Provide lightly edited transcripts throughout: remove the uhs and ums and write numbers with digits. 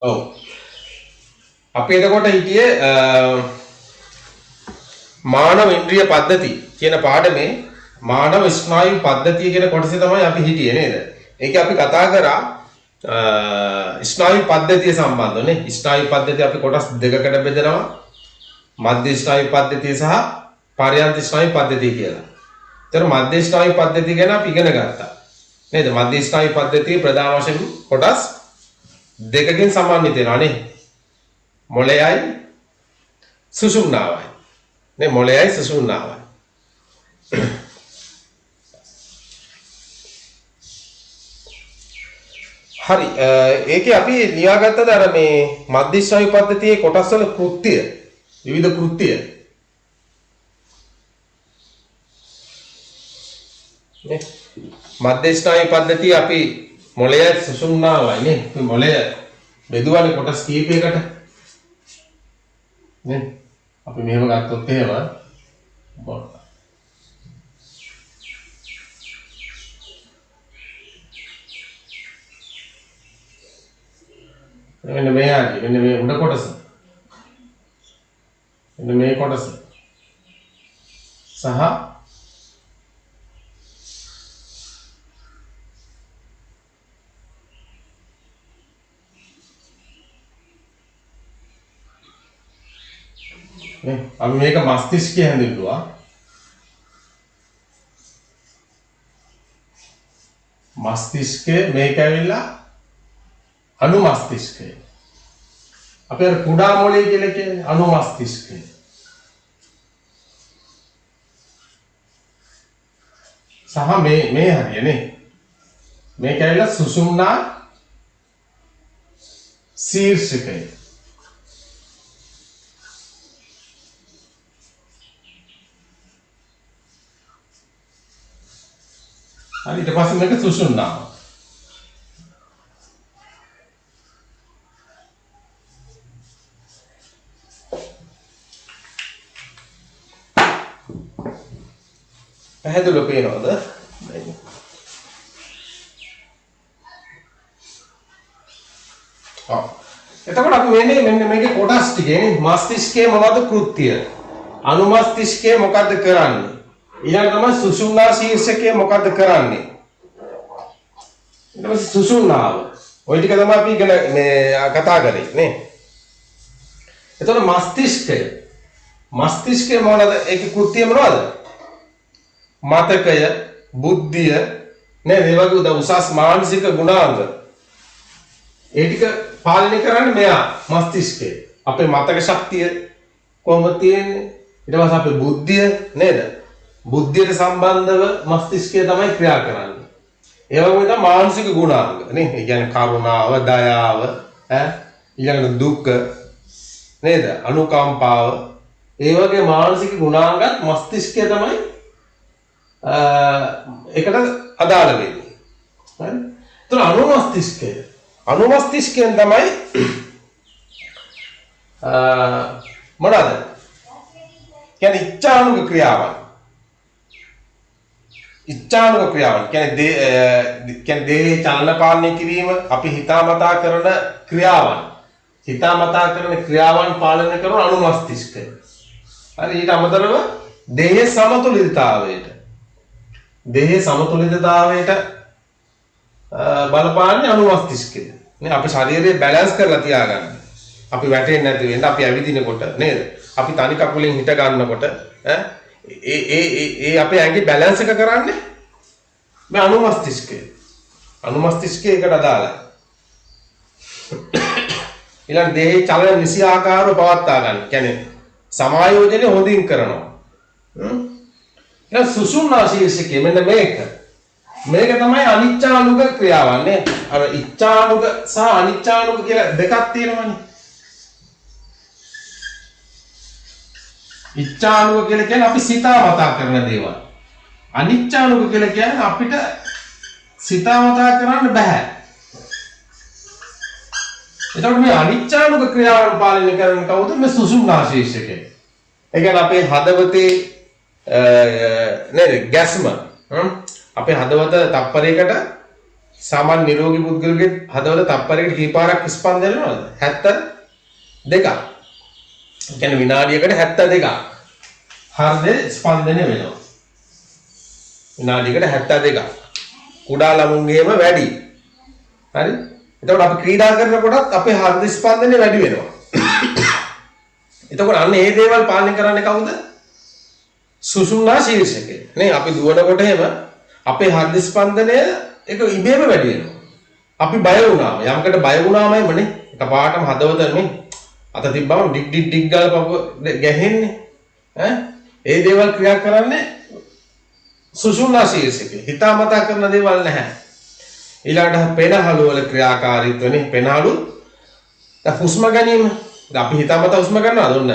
ඔව්. අපි එතකොට හිටියේ මානව ඉන්ද්‍රිය පද්ධති කියන පාඩමේ මානව ස්නායු පද්ධතිය කියන කොටසේ තමයි අපි හිටියේ නේද? ඒකේ අපි කතා කරා ස්නායු පද්ධතිය සම්බන්ධව නේ. ස්නායු පද්ධතිය අපි කොටස් දෙකකට බෙදනවා. මධ්‍ය ස්නායු පද්ධතිය සහ පර්යන්ත ස්නායු පද්ධතිය කියලා. ඒතර මධ්‍ය ස්නායු පද්ධතිය ගැන අපි ඉගෙන ගත්තා. නේද? මධ්‍ය ස්නායු පද්ධතිය ප්‍රධාන වශයෙන් කොටස් දෙකකින් සමන්විත වෙනවා නේ. මොළයයි සුෂුම්නාවයි. නේ මොළයයි සුෂුම්නාවයි. හරි ඒකේ අපි ලියාගත්තද අර මේ මධ්‍ය ස්නායු පද්ධතියේ කොටස් වල කෘත්‍ය විවිධ කෘත්‍ය නේ මධ්‍ය ස්නායු පද්ධතිය අපි මොළයයි සුෂුම්නාවයි නේ අපි මොළය බෙදුවානේ කොටස් කීපයකට නේ අපි මෙහෙම ගත්තොත් එහෙම මෙන්න මෙයාගේ මෙන්න මේ උඩ කොටස මෙන්න මේ කොටස සහ නේ අපි මේක මස්තිෂ්කය හැඳින්වුවා මස්තිෂ්කය මේක ඇවිල්ලා අනුමස්තිෂ්කය අපි අර කුඩා මොළය කියලා කියන්නේ අනුමස්තිෂ්කය සහ මේ හරියනේ මේක ඇවිල්ලා සුෂුම්නා ශීර්ෂකය හරි ඊට පස්සේ මේක සුෂුම්නාව පැහැදිලිව පේනවද? එතකොට අපි මෙන්න මේකේ කොටස් ටිකේ මස්තිෂ්කයේ මොනවද කෘත්‍ය? අනුමස්තිෂ්කයේ මොකද්ද කරන්නේ? ඊළඟ තමයි සුෂුම්නා ශීර්ෂකයේ මොකද්ද කරන්නේ? ඊට පස්සේ සුෂුම්නාව. ওই ටික තමයි අපි ඉගෙන මේ කතා කරේ නේ. එතකොට මස්තිෂ්කය මොනවද? ඒකේ කෘත්‍ය මොනවද? මතකය බුද්ධිය නේද ඒ වගේ උසස් මානසික ගුණාංග ඒ ටික පාලනය කරන්නේ මෙයා මස්තිෂ්කය අපේ මතක ශක්තිය කොහොමද තියෙන්නේ ඊට පස්සේ අපේ බුද්ධිය නේද බුද්ධියට සම්බන්ධව මස්තිෂ්කය තමයි ක්‍රියා කරන්නේ ඒ වගේම තමයි මානසික ගුණාංග නේ ඒ කියන්නේ කරුණාව දයාව ඊළඟට දුක නේද අනුකම්පාව ඒ වගේ මානසික ගුණාංගත් මස්තිෂ්කය තමයි ඒකට අදාළ වෙන්නේ. හරි? ඒතර අනුමස්තිෂ්කයෙන් තමයි මොනවාද? කියන්නේ ඉච්ඡානුග ක්‍රියාවන්. කියන්නේ දේහේ චලන පාලනය කිරීම අපි හිතාමතා කරන ක්‍රියාවන්. හිතාමතා කරන ක්‍රියාවන් පාලනය කරන අනුමස්තිෂ්කය. හරි ඊට අමතරව දේහයේ සමතුලිතතාවයට දේහයේ සමතුලිතතාවයට බලපාන්නේ අනුමස්තිෂ්කය. නේ අපි ශරීරය බැලන්ස් කරලා තියාගන්න. අපි වැටෙන්නේ නැති වෙන්න අපි ඇවිදිනකොට නේද? අපි තනි කකුලෙන් හිට ගන්නකොට ඒ අපේ ඇඟේ බැලන්ස් එක කරන්නේ මේ අනුමස්තිෂ්කය. අනුමස්තිෂ්කය එකට අදාළයි. ඊළඟ දේහයේ චලන නිසි ආකාරව පවත්වා ගන්න. කියන්නේ සමායෝජනය හොඳින් කරනවා. සුෂුම්නා ශීර්ෂකය මෙන්න මේක තමයි අනිච්චානුග ක්‍රියාවන් නේ අර ඉච්ඡානුග සහ අනිච්චානුග කියලා දෙකක් තියෙනවනේ ඉච්ඡානුග කියලා කියන්නේ අපි සිතාමතා කරන දේවල් අනිච්චානුග කියලා කියන්නේ අපිට සිතාමතා කරන්න බෑ එතකොට මේ අනිච්චානුග ක්‍රියාවන් පාලනය කරන්නේ කවුද මේ සුෂුම්නා ශීර්ෂකය ඒ කියන්නේ අපේ හදවතේ නේද ගැස්ම අපේ හදවත තප්පරයකට සාමාන්‍ය නිරෝගී පුද්ගලගේ හදවත තප්පරයකට කීපාරක් ස්පන්දනය වෙනවද? 72ක්. ඒ කියන්නේ විනාඩියකට 72ක්. හෘද ස්පන්දනය වෙනවා. විනාඩියකට 72ක්. කුඩා ළමුන්ගේම වැඩි. හරි? එතකොට අපි ක්‍රීඩා කරනකොටත් අපේ හෘද ස්පන්දනය වැඩි වෙනවා. එතකොට අන්න මේ දේවල් පාලනය කරන්නේ කවුද? සුසුම්නා ශීර්ෂකය. නේ අපි දුවනකොට එහෙම අපේ හෘද ස්පන්දනය ඒක ඉබේම වැඩි වෙනවා. අපි බය වුණාම යමකට බය වුණාමයිමනේ එකපාරටම හදවත මේ අත තිබ්බම ඩිග් ඩිග් ඩිග් ගාලා පපුව ගැහෙන්නේ. ඒ දේවල් ක්‍රියා කරන්නේ සුසුම්නා ශීර්ෂකය. හිතාමතා කරන දේවල් නැහැ. ඊළඟට පෙනහළු වල ක්‍රියාකාරීත්වනේ පෙනහළු දැන් හුස්ම ගැනීම අපි හිතාමතා හුස්ම ගන්නවද?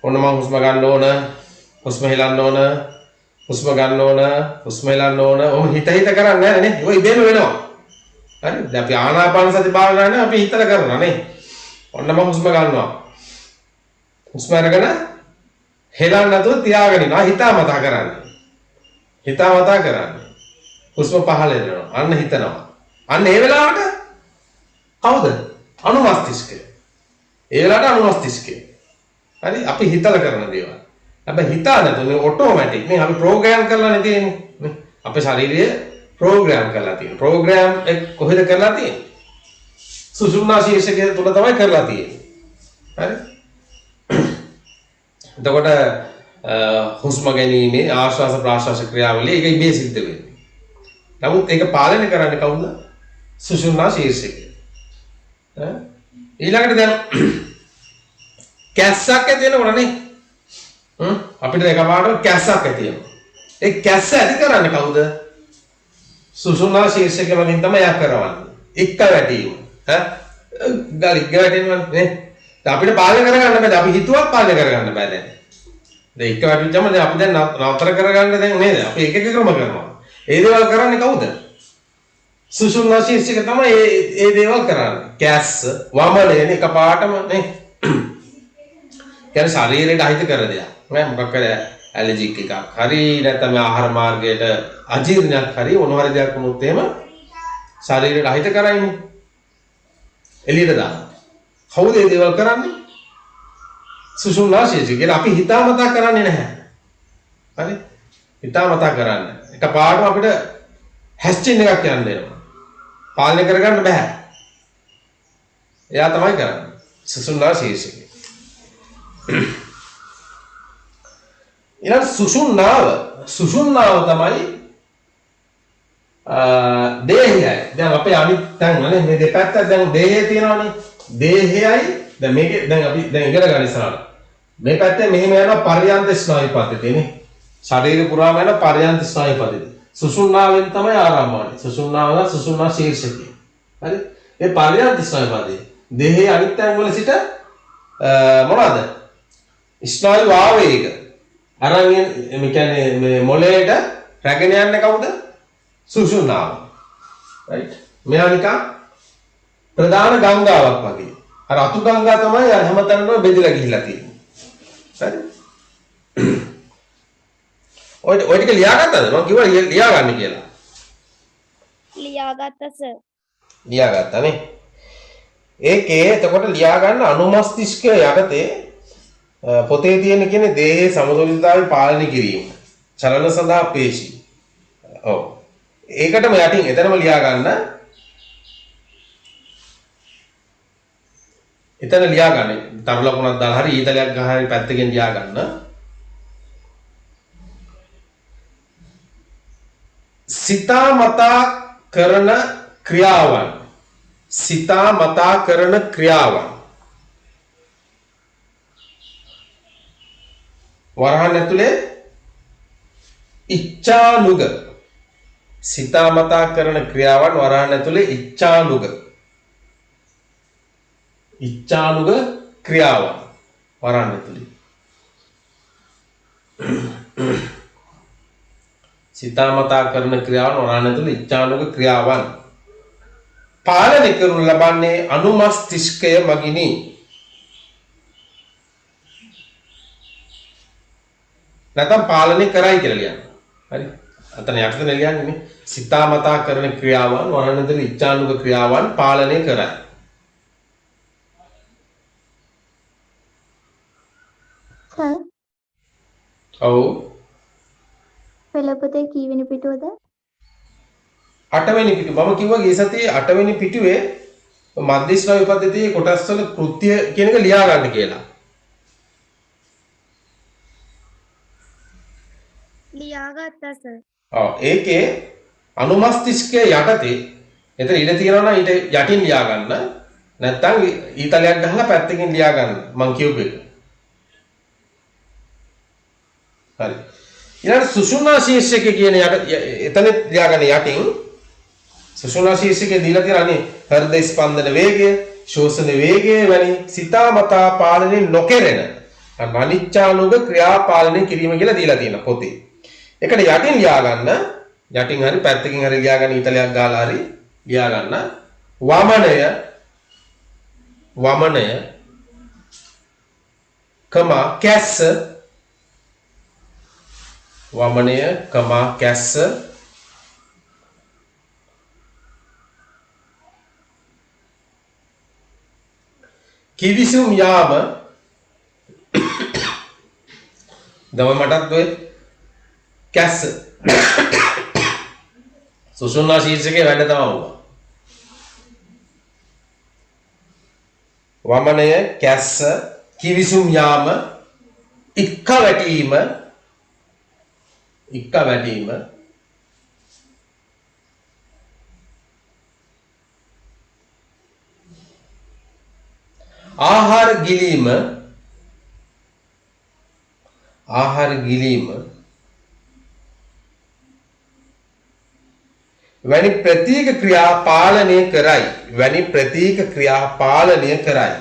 ඔන්න මම හුස්ම ගන්න ඕන, හුස්ම හෙලන්න ඕන, හුස්ම ගන්න ඕන, හුස්ම හෙලන්න ඕන. ඔහොම හිත කරන්නේ නැහැ නේ. ඒක ඉබේම වෙනවා. හරි? දැන් අපි ආනාපාන සති භාවනාවනේ අපි හිතලා කරනවා නේ. ඔන්න මම හුස්ම ගන්නවා. හුස්ම අරගෙන හෙලන්න නැතුව තියාගෙන ඉන්නවා. හිතාමතා කරන්නේ. හිතාමතා කරන්නේ. හුස්ම පහළ වෙනවා. අන්න හිතනවා. අන්න ඒ වෙලාවට කවුද? අනුමස්තිෂ්කය. ඒ වෙලාවට අනුමස්තිෂ්කය. හරි? අපි හිතලා කරන දේවල්. හැබැයි හිතා නැතුව මේ ඔටෝමැටික් නේ අපි ප්‍රෝග්‍රෑම් කරලානේ තියෙන්නේ. නේ? අපේ ශරීරය ප්‍රෝග්‍රෑම් කරලා තියෙනවා. ප්‍රෝග්‍රෑම් එක කොහෙද කරලා තියෙන්නේ? සුසුම්නා ශීර්ෂකය තුල තමයි කරලා තියෙන්නේ. හරි? එතකොට හුස්ම ගැනීමේ ආශ්වාස ප්‍රාශ්වාස ක්‍රියාවලිය ඒක ඉබේ සිද්ධ වෙන්නේ. නමුත් ඒක පාලනය කරන්නේ කවුද? සුසුම්නා ශීර්ෂකය. ඊළඟට දැන් කැස්සක් ඇති වෙනකොට නේ අපිට එකපාරට කැස්සක් ඇති වෙනවා. ඒ කැස්ස ඇති කරන්නේ කවුද? සුසුම්නා ශීර්ෂකය වලින් තමයි යා කරවන්නේ. එක්ක වැටීම. ගලිග් වැටෙනවා නේ. අපිට පාලනය කරගන්න බෑ. අපි හිතුවක් පාලනය කරගන්න බෑ දැන්. දැන් එක්ක වැටුච්චම දැන් අපි දැන් නතර කරගන්න දැන් නේද? අපි එක එක ක්‍රම කරනවා. ඒ දේවල් කරන්නේ කවුද? සුසුම්නා ශීර්ෂකය තමයි ඒ දේවල් කරන්නේ. කැස්ස වමනයනේ එකපාරටම නේ. කියන්නේ ශරීරයට අහිත කර දෙයක්. නෑ මොකක් කර ඇලර්ජික් එකක්. හරි නැත්නම් ආහාර මාර්ගයට අජීර්ණයක් හරි මොන හරි දෙයක් වුණොත් එහෙම ශරීරයට අහිත කරයිනේ. එළියට දාන්න. කවුද මේ දේවල් කරන්නේ? සුසුම්නා ශීර්ෂකය. කියන්නේ අපි හිතාමතා කරන්නේ නැහැ. හරි? හිතාමතා කරන්නේ. එකපාරටම අපිට හැස්චින් එකක් යන්න දෙනවා. පාලනය කරගන්න බෑ. එයා තමයි කරන්නේ. සුසුම්නා ශීර්ෂකය. ඊළඟ සුසුම්නාව තමයි දේහයයි. දැන් අපේ අනිත් තැන් වල මේ දෙපැත්ත දැන් දේහය තියෙනවානේ. දේහයයි දැන් මේකේ දැන් අපි දැන් ඉගෙන ගන්න ඉස්සරහට. මේ පැත්තේ මෙහෙම යනවා පර්යන්ත ස්නායු පද්ධතියනේ. ශරීර පුරාම යන පර්යන්ත ස්නායු පද්ධතිය. සුසුම්නාවෙන් තමයි ආරම්භ වෙන්නේ. සුසුම්නාව සුසුම්නා ශීර්ෂකය. හරි? මේ පර්යන්ත ස්නායු පද්ධතිය. දේහයේ අනිත් තැන් වල සිට මොනවාද? ස්නායු ආවේග අරන් මේ කියන්නේ මේ මොළයට රැගෙන යන්නේ කවුද? සුසුම්නාව. රයිට්. මෙයා නිකන් ප්‍රධාන ගංගාවක් වගේ. අර අතු ගංගා තමයි හැමතැනම බෙදලා ගිහිල්ලා තියෙන්නේ. හරි? ඔය ටික ලියාගත්තද? මම කිව්වා ලියාගන්න කියලා. ලියාගත්තා සර්. ලියාගත්තා නේ. ඒකේ එතකොට ලියාගන්න අනුමස්තිෂ්කය යටතේ පොතේ තියෙන කියන්නේ දේහයේ සමතුලිතතාවය පාලනය කිරීම. චලන සඳහා පේශි. ඔව්. ඒකටම යටින් එතනම ලියාගන්න. එතන ලියාගන්න. තරු ලකුණක් දාලා හරි ඊතලයක් ගහලා හරි පැත්තකින් ලියාගන්න. සිතාමතා කරන ක්‍රියාවන්. සිතාමතා කරන ක්‍රියාවන්. වරහන් ඇතුලේ ඉච්ඡානුග. සිතාමතා කරන ක්‍රියාවන් වරහන් ඇතුලේ ඉච්ඡානුග. ඉච්ඡානුග ක්‍රියාවන් වරහන් ඇතුලේ. සිතාමතා කරන ක්‍රියාවන් වරහන් ඇතුලේ ඉච්ඡානුග ක්‍රියාවන් පාලනය කරනු ලබන්නේ අනුමස්තිෂ්කය මගිනි. නැත්නම් පාලනය කරයි කියලා ලියන්න. හරි. අතන යටතන ලියන්නේ සිතාමතා කරන ක්‍රියාවන් වරණතර ඉච්ඡානුග ක්‍රියාවන් පාලනය කරයි. සර් ඔව් පෙළපොතේ කීවෙනි පිටුවද? 8 වෙනි පිටුව. මම කිව්වා ගිය සතියේ 8 වෙනි පිටුවේ මධ්‍යස්ථ විපද්ධතියේ කොටස් වල කෘත්‍ය කියන එක ලියා ගන්න කියලා. ලියාගත්තා සර්. ඔව් ඒකේ අනුමස්තිෂ්කයේ යටතේ එතන ඉඳ තියනවා නම් ඊට යටින් ලියා ගන්න. නැත්නම් ඊතලයක් ගහලා පැත්තකින් ලියා ගන්න. මං කියපු එක. හරි. ඊළඟ සුෂුම්නා ශීර්ෂක කියන එතන ලියා ගන්න යටින් සුෂුම්නා ශීර්ෂකයේ දීලා තියෙනනේ හෘද ස්පන්දන වේගය, ශෝෂණ වේගය වැනි සිතාමතා පාලනය නොකරන අනිච්චානුග ක්‍රියා පාලනය කිරීම කියලා දීලා තියෙනවා පොතේ. ඒකට යටින් ලියා ගන්න යටින් හරි පැත්තකින් හරි ලියා ගන්න ඊතලයක් ගාලා හරි ලියා ගන්න වමනය කැස්ස වමනය කැස්ස කිවිසුම් යාම දම මටත් ඔය කැස්ස සුසුම්නා ශීර්ෂකේ වැඩ තමයි වමනය කැස්ස කිවිසුම් යාම ඉක්ක වැටීම ආහාර ගිලීම වැනි ප්‍රතීක ක්‍රියා පාලනය කරයි.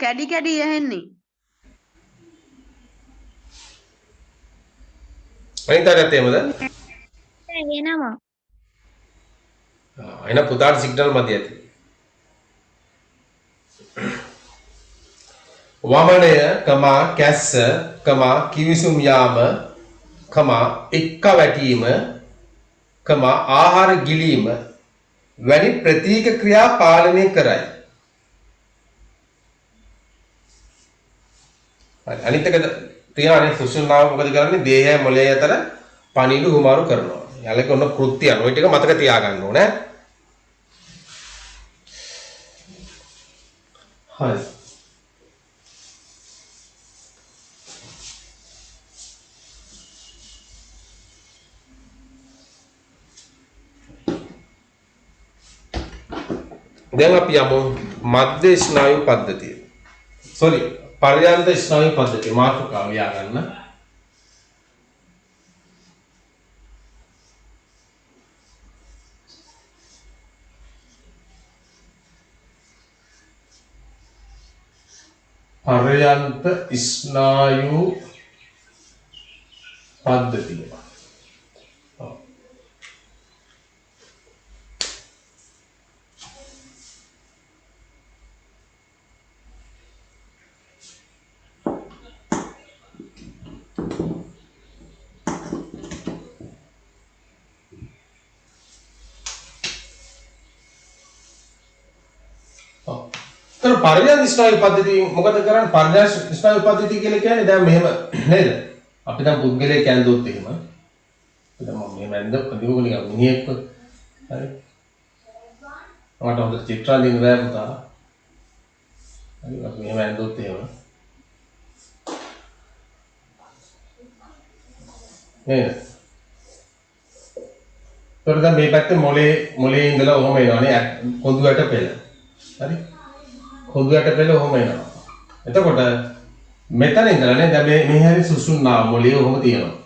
කැඩි කැඩි ඇහෙන්නේ. අනිතරත් එහෙමද? එනවා. එන පුතාට සිග්නල් මදි ඇති. වමනය කැස්ස කිවිසුම් යාම එක්ක වැටීම ආහාර ගිලීම වැනි ප්‍රතීක ක්‍රියා පාලනය කරයි. හරි අනිත් එක තියනනේ සුසුම්නාව මොකද කරන්නේ? දේහය මොළය අතර පණිඩු හුමාරු කරනවා. යාලක ඔන්න කෘත්‍යයන් ওই ටික මතක තියාගන්න ඕනේ. හරි. දැන් අපි යමු මධ්‍ය ස්නායු පද්ධතිය. පර්යන්ත ස්නායු පද්ධතිය මාතෘකාව ලියා ගන්න. පර්යන්ත ස්නායු පද්ධතිය. පර්යන්ත ස්නායු පද්ධතිය මොකද කරන්නේ? පර්යන්ත ස්නායු පද්ධතිය කියලා කියන්නේ දැන් මෙහෙම නේද? අපි දැන් පුද්ගලයෙක් ඇඳුවොත් එහෙම දැන් මම මෙහෙම ඇඳුවොත් නිකන් මිනිහෙක් හරි. මට හොඳ චිත්‍රාලින් බෑ පුතා. හරි අපි මෙහෙම ඇඳුවොත් එහෙම නේද? ඒතර දැන් මේ පැත්තේ මොලේ ඉඳලා ඔහොම එනවනේ කොඳු යට පෙළ. හරි? කොඳු යට පෙළ ඔහොම එනවා. එතකොට මෙතන ඉඳලානේ දැන් මේ හැරි සුසුම්නාව මොලේ ඔහොම තියෙනවා.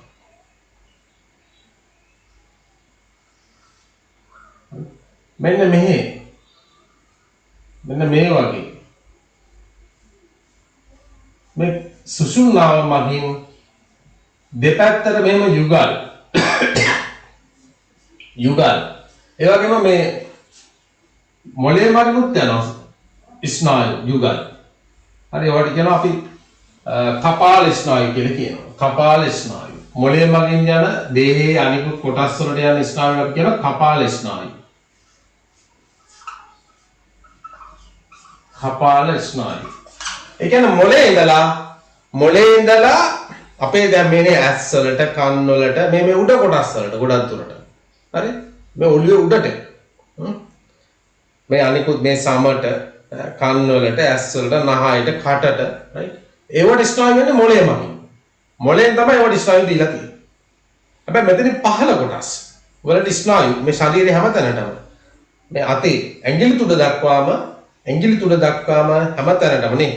මෙන්න මේ වගේ මේ සුසුම්නාව මගින් දෙපැත්තට මෙහෙම යුගල් ඒ වගේම මේ මොලේ මගිනුත් යනවා ස්නායු යුගල්. හරි ඒවට කියනවා අපි කපාල ස්නායු කියලා කියනවා. කපාල ස්නායු. මොළය මගින් යන දේහයේ අනිකුත් කොටස් වලට යන ස්නායු අපි කියනවා කපාල ස්නායු. කපාල ස්නායු. ඒ කියන්නේ මොළේ ඉඳලා අපේ දැන් මේනේ ඇස් වලට කන් වලට මේ උඩ කොටස් වලට ගොඩක් දුරට. හරි? මේ ඔළුවේ උඩට. මේ අනිකුත් මේ සමට කන් වලට ඇස් වලට නහයට කටට right? ඒවට ස්නායු වෙන්නේ මොළය මගින්. මොළයෙන් තමයි ඒවට ස්නායු දීලා තියෙන්නේ. හැබැයි මෙතන පහළ කොටස් වලට ස්නායු මේ ශරීරයේ හැමතැනටම මේ අතේ ඇඟිලි තුඩ දක්වාම හැමතැනටම නේ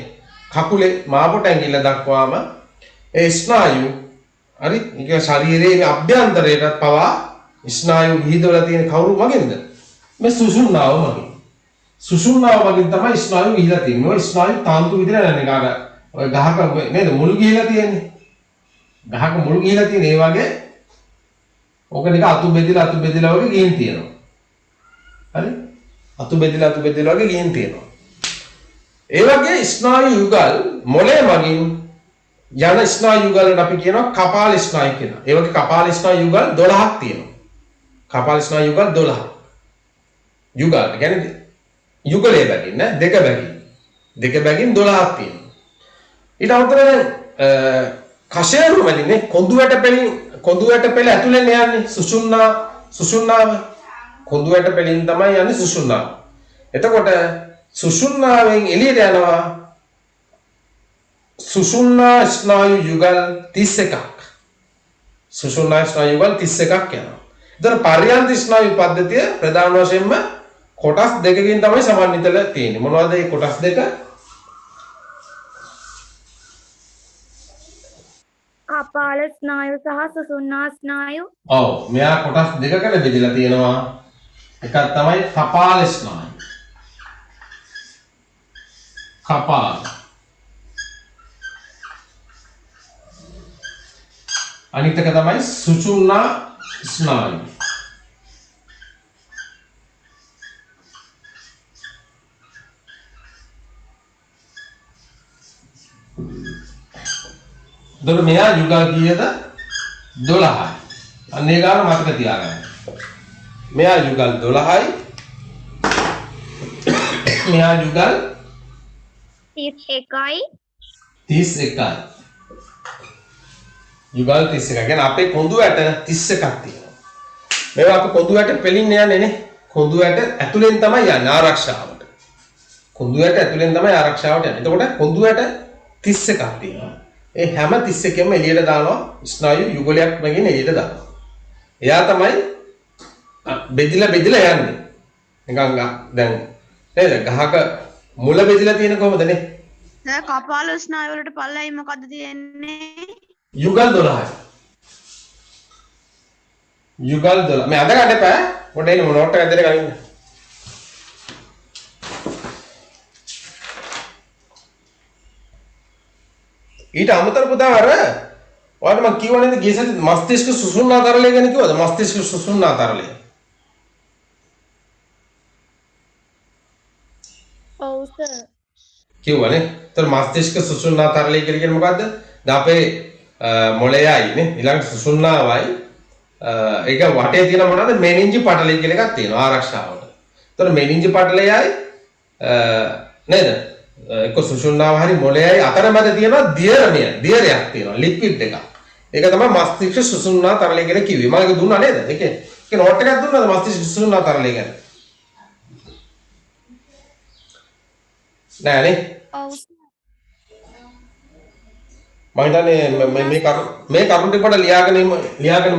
කකුලේ මාපොට ඇඟිල්ල දක්වාම ඒ ස්නායු හරි ඒක ශරීරයේ අභ්‍යන්තරයට පවා ස්නායු විහිදවලා තියෙන කවුරු මගින්ද මේ සුසුම්නාව මගින් තමයි ස්නායු විහිදලා තියෙන්නේ. ඔය ස්නායු තාන්තු විදිහට නැන්නේ කාග ඔය ගහක නේද මුල් ගිහිලා තියෙන්නේ. ගහක මුල් ගිහිලා තියෙන ඒ වගේ ඕක නික අතු බෙදලා වගේ ගිහින් තියෙනවා. හරි? අතු බෙදලා වගේ ගිහින් තියෙනවා. ඒ වගේ ස්නායු යුගල් මොළය මගින් යන ස්නායු යුගලට අපි කියනවා කපාල ස්නායු කියලා. ඒ වගේ කපාල ස්නායු යුගල් 12ක් තියෙනවා. කපාල ස්නායු යුගල් 12ක්. යුගල් කියන්නේ යුගලයේ බැගින් නේ දෙක බැගින් 12ක් තියෙනවා. ඊට අමතරව කෂේරු වලින්නේ කොඳු වැට පෙළ ඇතුලෙන් යන්නේ සුසුම්නාව කොඳු වැට පෙළින් තමයි යන්නේ සුසුම්නාව. එතකොට සුසුම්නාවෙන් එළියට යනවා සුසුම්නා ස්නායු යුගල් 31ක්. සුසුම්නා ස්නායු යුගල් 31ක් යනවා. ඒතර පර්යන්ත ස්නායු පද්ධතිය ප්‍රධාන වශයෙන්ම කොටස් දෙකකින් තමයි සමන්විතලා තියෙන්නේ. මොනවද මේ කොටස් දෙක? කපාල ස්නායු සහ සුසුම්නා ස්නායු. ඔව් මෙයා කොටස් දෙකකට බෙදලා තියෙනවා. එකක් තමයි කපාල ස්නායු. කපාල. අනිත් එක තමයි සුසුම්නා ස්නායු. දොර මෙයා යුගල් කීයද 12යි. අන්න ඒ ගාන මතක තියාගන්න. මෙයා යුගල් 12යි. මෙයා යුගල් 31යි. යුගල් 31. කියන්නේ අපේ කොඳු ඇට 31ක් තියෙනවා. මේවා අපි කොඳු ඇට පෙලින් යන්නේ නේ. කොඳු ඇට ඇතුලෙන් තමයි යන්නේ ආරක්ෂාවට. කොඳු ඇට ඇතුලෙන් තමයි ආරක්ෂාවට යන්නේ. එතකොට කොඳු ඇට 31ක් තියෙනවා. ඒ හැම 31ෙම එළියට දානවා ස්නායු යුගලයක් වගේ එළියට දානවා. එයා තමයි බෙදිලා යන්නේ. නිකන් දැන් නේද ගහක මුල බෙදිලා තියෙන කොහොමද නේ? දැන් කපාල ස්නායු වලට පල්ලයි මොකද්ද තියෙන්නේ? යුගල් 12යි. යුගල් 12. මේ අද ගන්න එපා. පොඩ්ඩක් එන්න නෝට් එකක් දෙන්න ගන්න. ඊට අමතර පුතා අර ඔයාලට මම කියවනේ නේද ගිය සතියේ මස්තිෂ්ක සුසුම්නා තරලය ගැන කිව්වද? මස්තිෂ්ක සුසුම්නා තරලය. ඔව් සර්. කිව්වනේ. ඒතර මස්තිෂ්ක සුසුම්නා තරලය කියලා කියන්නේ මොකද්ද? දැන් අපේ මොළයයි නේ ඊළඟ සුසුම්නාවයි ඒක වටේ තියෙන මොනවද? මෙනින්ජි පටලය කියලා එකක් තියෙනවා ආරක්ෂාවට. ඒතර මෙනින්ජි පටලයයි නේද? එක්ක සුසුම්නාව හරි මොළයයි අතරමැද තියෙනවා දියරයක් තියෙනවා ලික්විඩ් එකක්. ඒක තමයි මස්තිෂ්ක සුසුම්නා තරලය කියලා කිව්වේ. මම ඒක දුන්නා නේද? ඒක නෝට් එකක් දුන්නාද මස්තිෂ්ක සුසුම්නා තරලය ගැන? නෑනේ. ඔව්. මම හිතන්නේ මේ කරුණ ටික පොඩ්ඩක් ලියාගෙන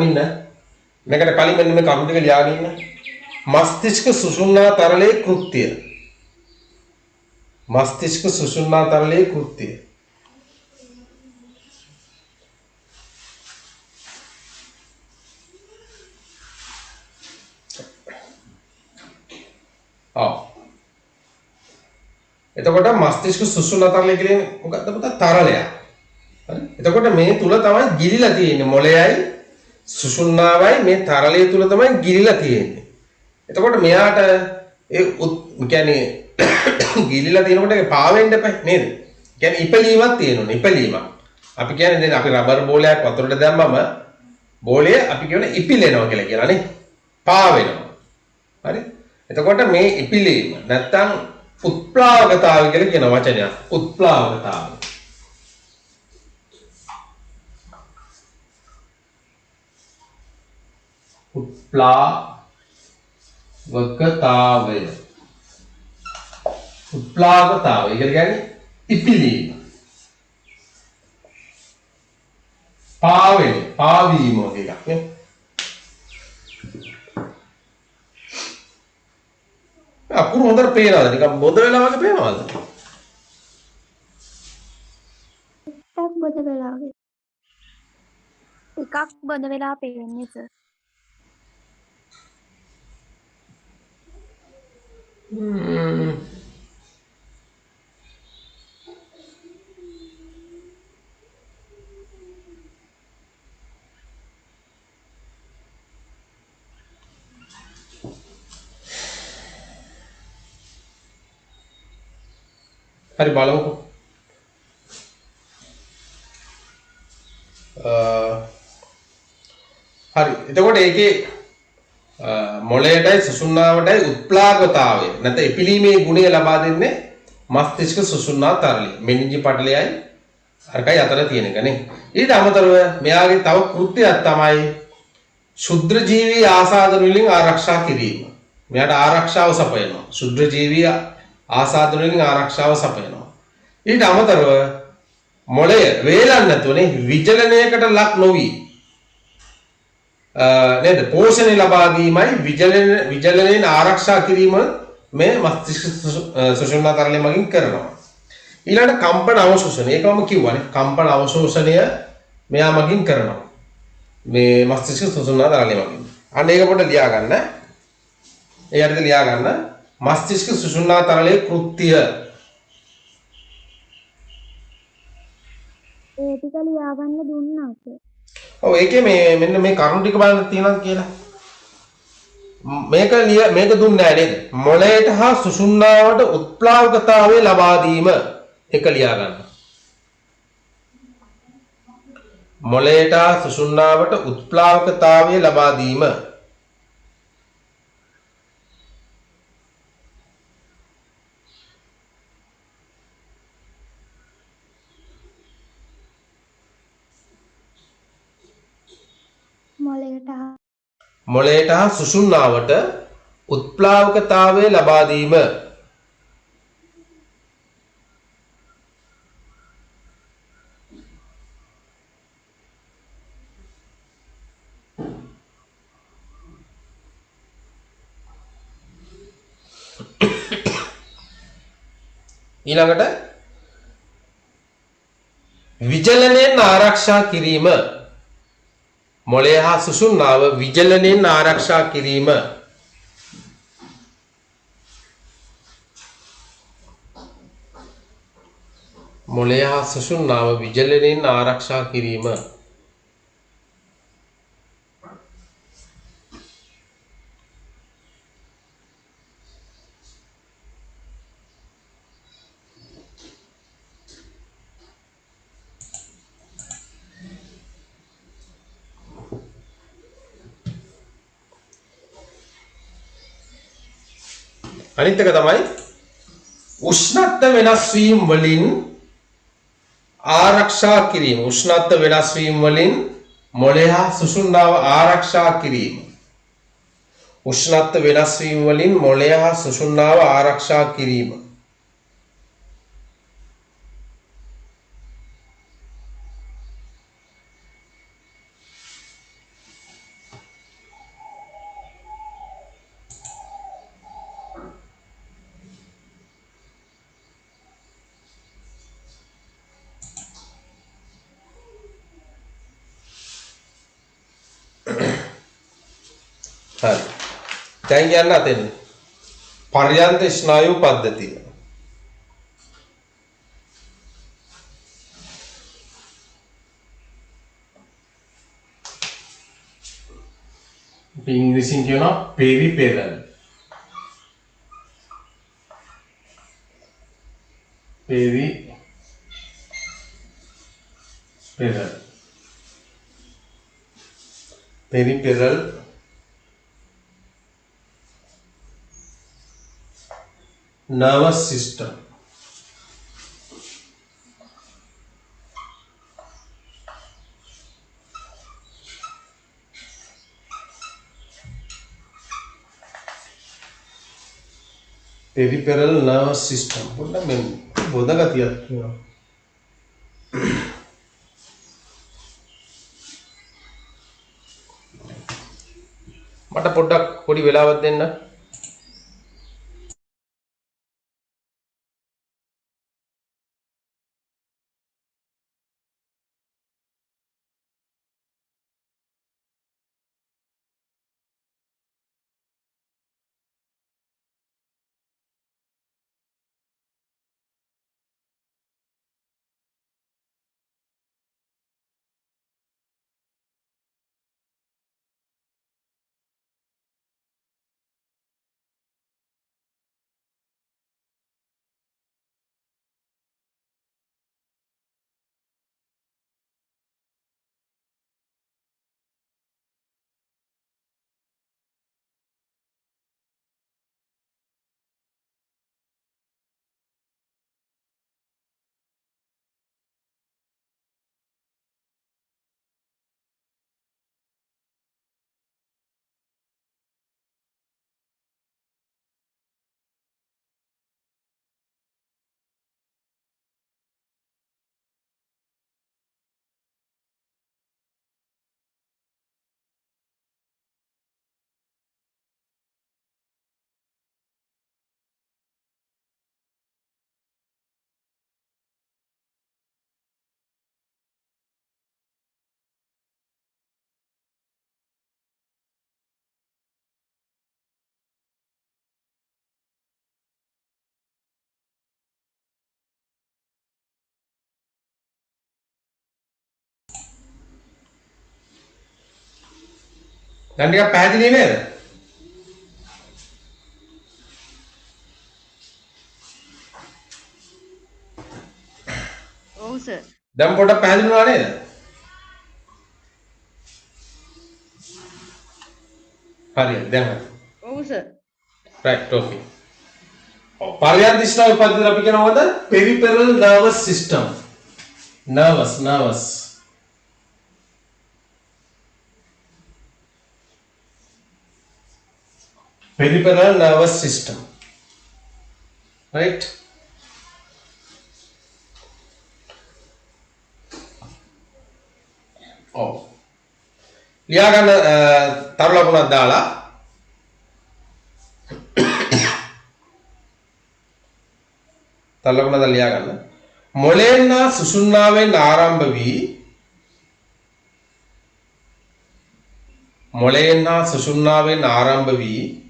ඉන්න. මේකට කලින් මෙන්න මේ කරුණ ටික ලියාගෙන ඉන්න. මස්තිෂ්ක සුසුම්නා තරලයේ කෘත්‍යය. मस्तिष्क सुषुम्ना तरलයේ කෘත්‍යය. එතකොට මස්තිෂ්ක සුසුම්නා තරලය කියන්නේ මොකක්ද පුතා? තරලයක්. හරි? එතකොට මේ තුල තමයි ගිලිලා තියෙන්නේ මොළයයි සුසුම්නාවයි මේ තරලය තුල තමයි ගිලිලා තියෙන්නේ. එතකොට මෙයාට ඒ කියන්නේ ගිලිලා තියෙනකොට ඒක පාවෙන්න එපා නේද? කියන්නේ ඉපලීමක් තියෙනුනේ ඉපලීමක්. අපි කියන්නේ දැන් අපි රබර් බෝලයක් වතුරට දැම්මම බෝලය අපි කියන ඉපිලෙනවා කියලා කියලානේ. පා වෙනවා. හරි? එතකොට මේ ඉපිලීම නැත්තම් උත්ප්ලාවකතාවය කියලා කියන වචනයක්. උත්ප්ලාවකතාවය. උත්ප්ලාවකතාවය. උත්ප්ලාවකතාවය කියන්නේ ඉපිලීම. පාවෙන පාවීම වගේ එකක් නේ. අකුරු හොඳට පේනවාද? නිකන් බොඳ වෙලා වගේ පේනවාද? එකක් බොද වෙලා වගේ. එකක් බොද වෙලා පේන්නේ සර්. හරි බලමුකෝ. හරි. එතකොට ඒකේ මොළයටයි සුසුම්නාවටයි උත්ප්ලාවකතාවය නැත්නම් එපිලීමේ ගුණය ලබා දෙන්නේ මස්තිෂ්ක සුසුම්නා තරලය. මෙනින්ජි පටලයයි අරකයි අතර තියෙන එක නේ. ඊට අමතරව මෙයාගේ තව කෘත්‍යයක් තමයි ශුද්‍ර ජීවී ආසාදන වලින් ආරක්ෂා කිරීම. මෙයාට ආරක්ෂාව සපයනවා. ශුද්‍ර ජීවී ආසාදන වලින් ආරක්ෂාව සපයනවා. ඊට අමතරව මොළය වේලන්න නැතුවනේ විචලනයකට ලක් නොවි නේද පෝෂණය ලබා දීමයි විචලනයෙන් ආරක්ෂා කිරීම මේ මස්තිෂ්ක සුෂුම්නා තරලය මගින් කරනවා. ඊළඟට කම්පන අවශෝෂණය ඒකම කිව්වනේ කම්පන අවශෝෂණය මෙයා මගින් කරනවා. මේ මස්තිෂ්ක සුෂුම්නා තරලය මගින්. අන්න ඒක පොඩ්ඩක් ලියා ගන්න. ඒ අර්ථය ලියා ගන්න. මස්තිෂ්ක සුෂුම්නා තරලයේ කෘත්‍ය ඒ ටික ලියා ගන්න දුන්නා සර්. ඔව් ඒකේ මේ මෙන්න මේ කරුණු ටික බලන්න තියෙනවා කියලා. මේක දුන්නේ නැහැ නේද? මොළයට හා සුෂුම්නාවට උත්ප්ලාවකතාවය ලබා දීම එක ලියා ගන්න. මොළයට හා සුෂුම්නාවට උත්ප්ලාවකතාවය ලබා දීම. මොළයට හා සුෂුම්නාවට උත්ප්ලාවකතාවය ලබා දීම. ඊළඟට විචලනයෙන් ආරක්ෂා කිරීම. මොළය හා සුසුම්නාව විචලනයෙන් ආරක්ෂා කිරීම. මොළය හා සුසුම්නාව විචලනයෙන් ආරක්ෂා කිරීම. අනිත් එක තමයි උෂ්ණත්ව වෙනස් වීම වලින් ආරක්ෂා කිරීම. උෂ්ණත්ව වෙනස් වීම වලින් මොළය හා සුසුම්නාව ආරක්ෂා කිරීම. උෂ්ණත්ව වෙනස් වීම වලින් මොළය හා සුසුම්නාව ආරක්ෂා කිරීම. හරි. දැන් යන්න අතෙන්. පර්යන්ත ස්නායු පද්ධතිය. ඉංග්‍රීසියෙන් කියනවා පෙරිපෙරල්. පෙරිපෙරල්. Peripheral. Peripheral nervous system. Peripheral nervous system. පොඩ්ඩක් මේ බොද ගතියක් තියෙනවා. මට පොඩ්ඩක් පොඩි වෙලාවක් දෙන්න. දැන් ටිකක් පැහැදිලි නේද? ඔව් සර්. දැන් පොඩ්ඩක් පැහැදිලි වුණා නේද? හරියට දැන් හරි. ඔව් සර්. right okay. පර්යාන්ත ස්නායු පද්ධතිය අපි කියන මොකද? peripheral nervous system. nervous peripheral nervous system, right? Oh, ලියා ගන්න තරු ලකුණක් දාලා තරු ලකුණක් දාලා ලියා ගන්න. මොළයෙන් හා සුසුම්නාවෙන් ආරම්භ වී මොළයෙන් හා සුසුම්නාවෙන් ආරම්භ වී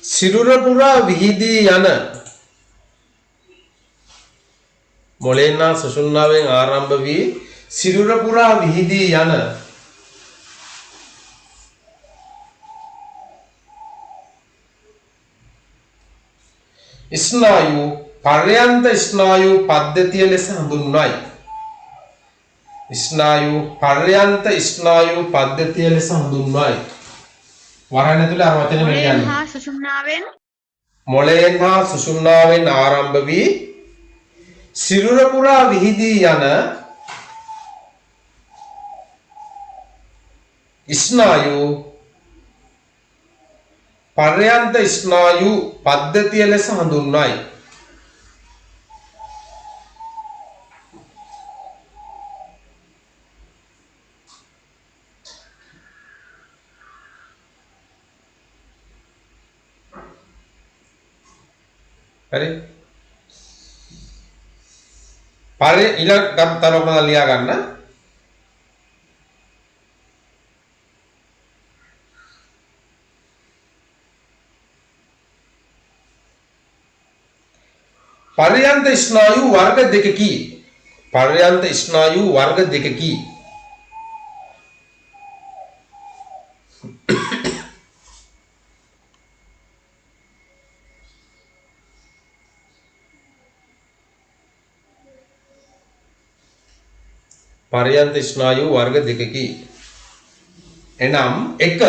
සිරුර පුරා විහිදී යන මොළයෙන් හා සුසුම්නාවෙන් ආරම්භ වී සිරුර පුරා විහිදී යන ස්නායු පර්යන්ත ස්නායු පද්ධතිය ලෙස හඳුන්වයි. ස්නායු පර්යන්ත ස්නායු පද්ධතිය ලෙස හඳුන්වයි. වරහන් ඇතුලේ අර වචනේ මෙන්න මොළයෙන් යන්නේ. හා සුෂුම්නාවෙන් මොළයෙන් හා සුසුම්නාවෙන් ආරම්භ වී සිරුර පුරා විහිදී යන ස්නායු පර්යන්ත ස්නායු පද්ධතිය ලෙස හඳුන්වයි. හරි ඊළඟ ගත්තරම ලියා ගන්න. පර්යන්ත ස්නායු වර්ග දෙකකි. පර්යන්ත ස්නායු වර්ග දෙකකි. පර්යන්ත ස්නායු වර්ග දෙකකි. එනම් එක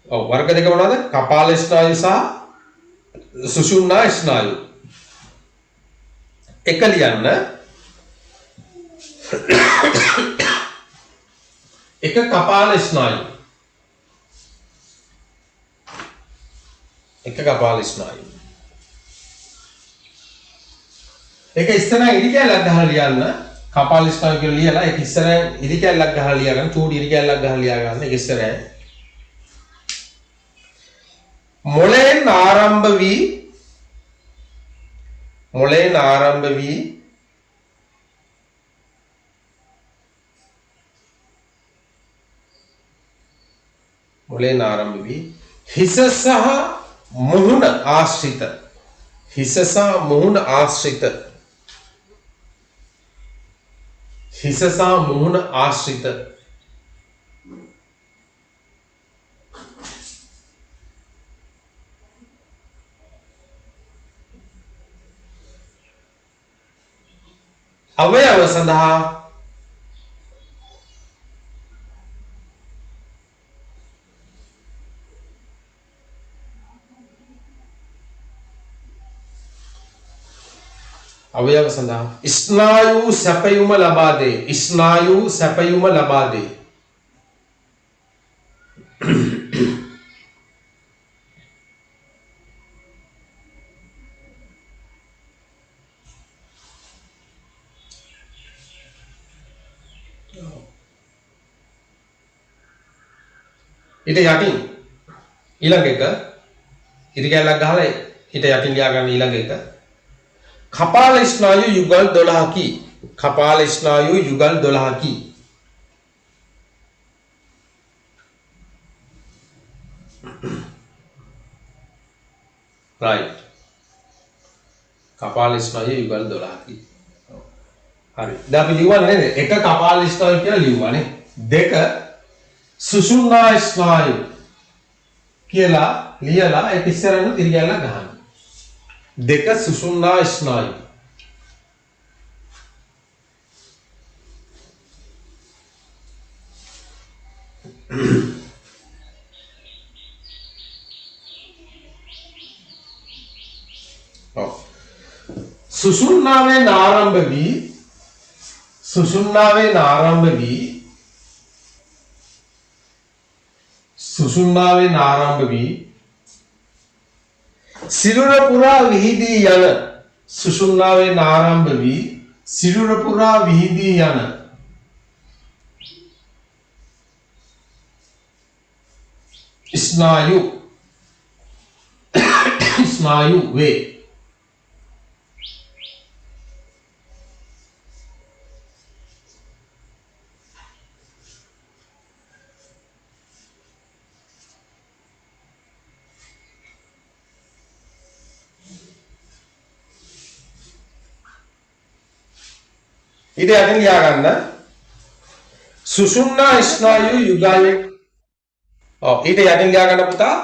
වර්ග දෙක මොනවද? කපාල ස්නායු සහ සුෂුම්නා ස්නායු. එක ලියන්න. එක කපාල ස්නායු. එක කපාල ස්නායු. ඒක ඉස්සරහ ඉරි කැලක් ගහලා ලියන්න. කපාල ස්නායු කියලා ලියලා ඒක ඉස්සරහ ඉරි කැලක් ගහලා ලියගන්න. චූටි ඉරි කැලක් ගහලා ලියගන්න. ඒක ඉස්සරහ මොළයෙන් ආරම්භ වී මොළයෙන් ආරම්භ වී හිස සහ මුහුණ ආශ්‍රිත අවයව සඳහා ස්නායු සැපයුම ලබා දේ. ඊට යටින් ඊළඟ එක ඉරි කැලක් ගහලා ඊට යටින් ලියා ගන්න ඊළඟ එක කපාල ස්නායු යුගල් 12කි. right. කපාල ස්නායු යුගල් 12කි. හරි. දැන් අපි ලියවන්නේ නේද? එක කපාල ස්නායු කියලා ලියුවානේ. දෙක සුෂුම්නා ස්නායු කියලා ලියලා ඒක ඉස්සරහට තිරියල්ලා ගහන්න. දෙක සුෂුම්නා ස්නායු. සුෂුම්නාවෙන් ආරම්භ වී සිරුර පුරා විහිදී යන ස්නායු වේ. ඊට යටින් ලියා ගන්න සුෂුම්නා ස්නායු යුගල්. ඊට යටින් ලියා ගන්න පුතා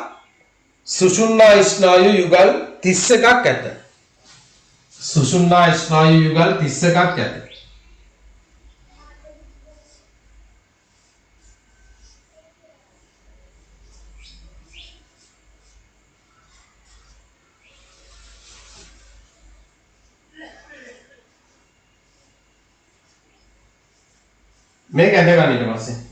සුෂුම්නා ස්නායු යුගල් 31ක් ඇත. මේක ඇද ගන්න ඊට පස්සේ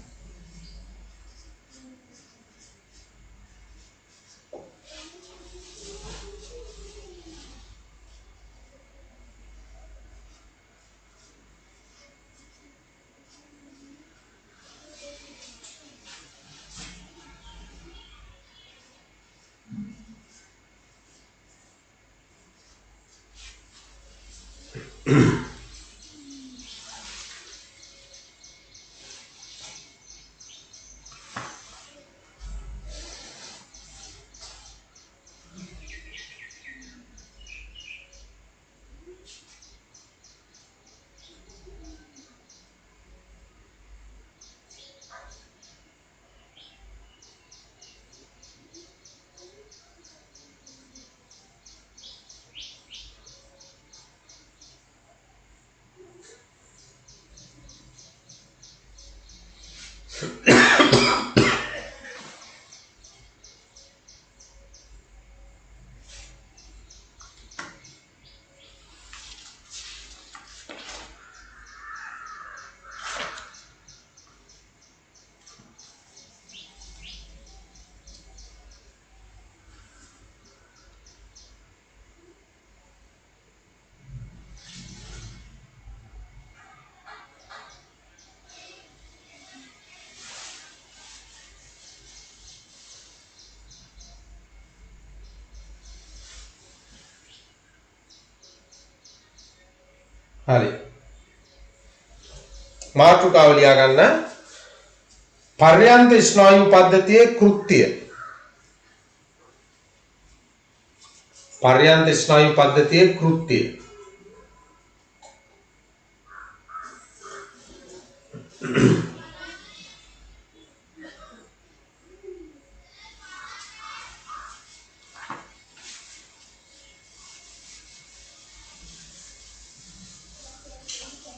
හරි. මාතෘකාව ලියා ගන්න. පර්යන්ත ස්නායු පද්ධතියේ කෘත්‍ය. පර්යන්ත ස්නායු පද්ධතියේ කෘත්‍ය.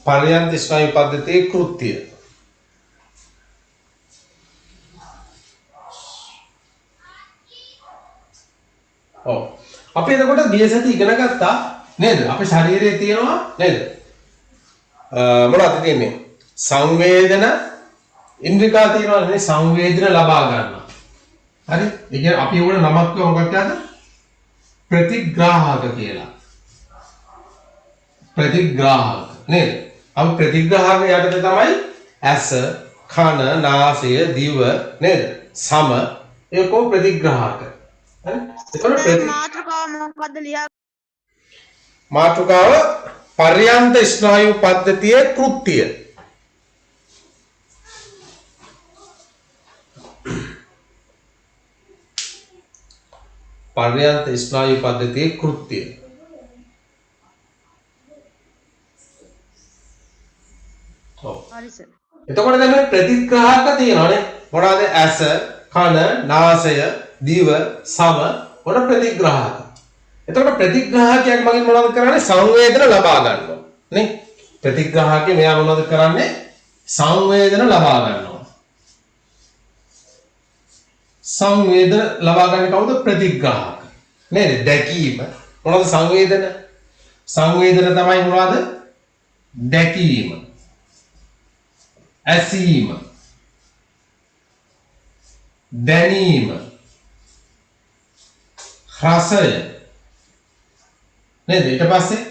පර්යන්ත ස්නායු පද්ධතියේ කෘත්‍ය. ඔව්. අපි එතකොට ගිය සති ඉගෙන ගත්තා නේද? අපේ ශරීරයේ තියෙනවා නේද? මොනවද තියෙන්නේ? සංවේදන ඉන්ද්‍රිකා තියෙනවා නේ සංවේදන ලබා ගන්න. හරි? ඒ කියන්නේ අපි උගල නමක් මොකක්ද? ප්‍රතිග්‍රාහක කියලා. ප්‍රතිග්‍රාහක නේද? අපි ප්‍රතිග්‍රාහක යටතේ තමයි ඇස, කන, නාසය, දිව නේද? සම ඒකෝ ප්‍රතිග්‍රාහක. හරි? ඒතකොට මාතෘකාව මොකද්ද ලියා මාතෘකාව පර්යන්ත ස්නායු පද්ධතියේ කෘත්‍ය. පර්යන්ත ස්නායු පද්ධතියේ කෘත්‍ය. හරි සර්. එතකොට දැන් මේ ප්‍රතිග්‍රාහක තියෙනවානේ. මොනවාද? ඇස, කන, නාසය, දිව, සම මොන ප්‍රතිග්‍රාහක. එතකොට ප්‍රතිග්‍රාහකයක් මගින් මොනවද කරන්නේ? සංවේදන ලබා ගන්නවා. නේ? ප්‍රතිග්‍රාහකේ මෙයා මොනවද කරන්නේ? සංවේදන ලබා ගන්නවා. සංවේදන ලබා ගන්න කවුද? ප්‍රතිග්‍රාහක. නේද? දැකීම. මොනවද සංවේදන? සංවේදන තමයි මොනවද? දැකීම. ඇසීම. දැනීම. රසය. නේද? ඊට පස්සේ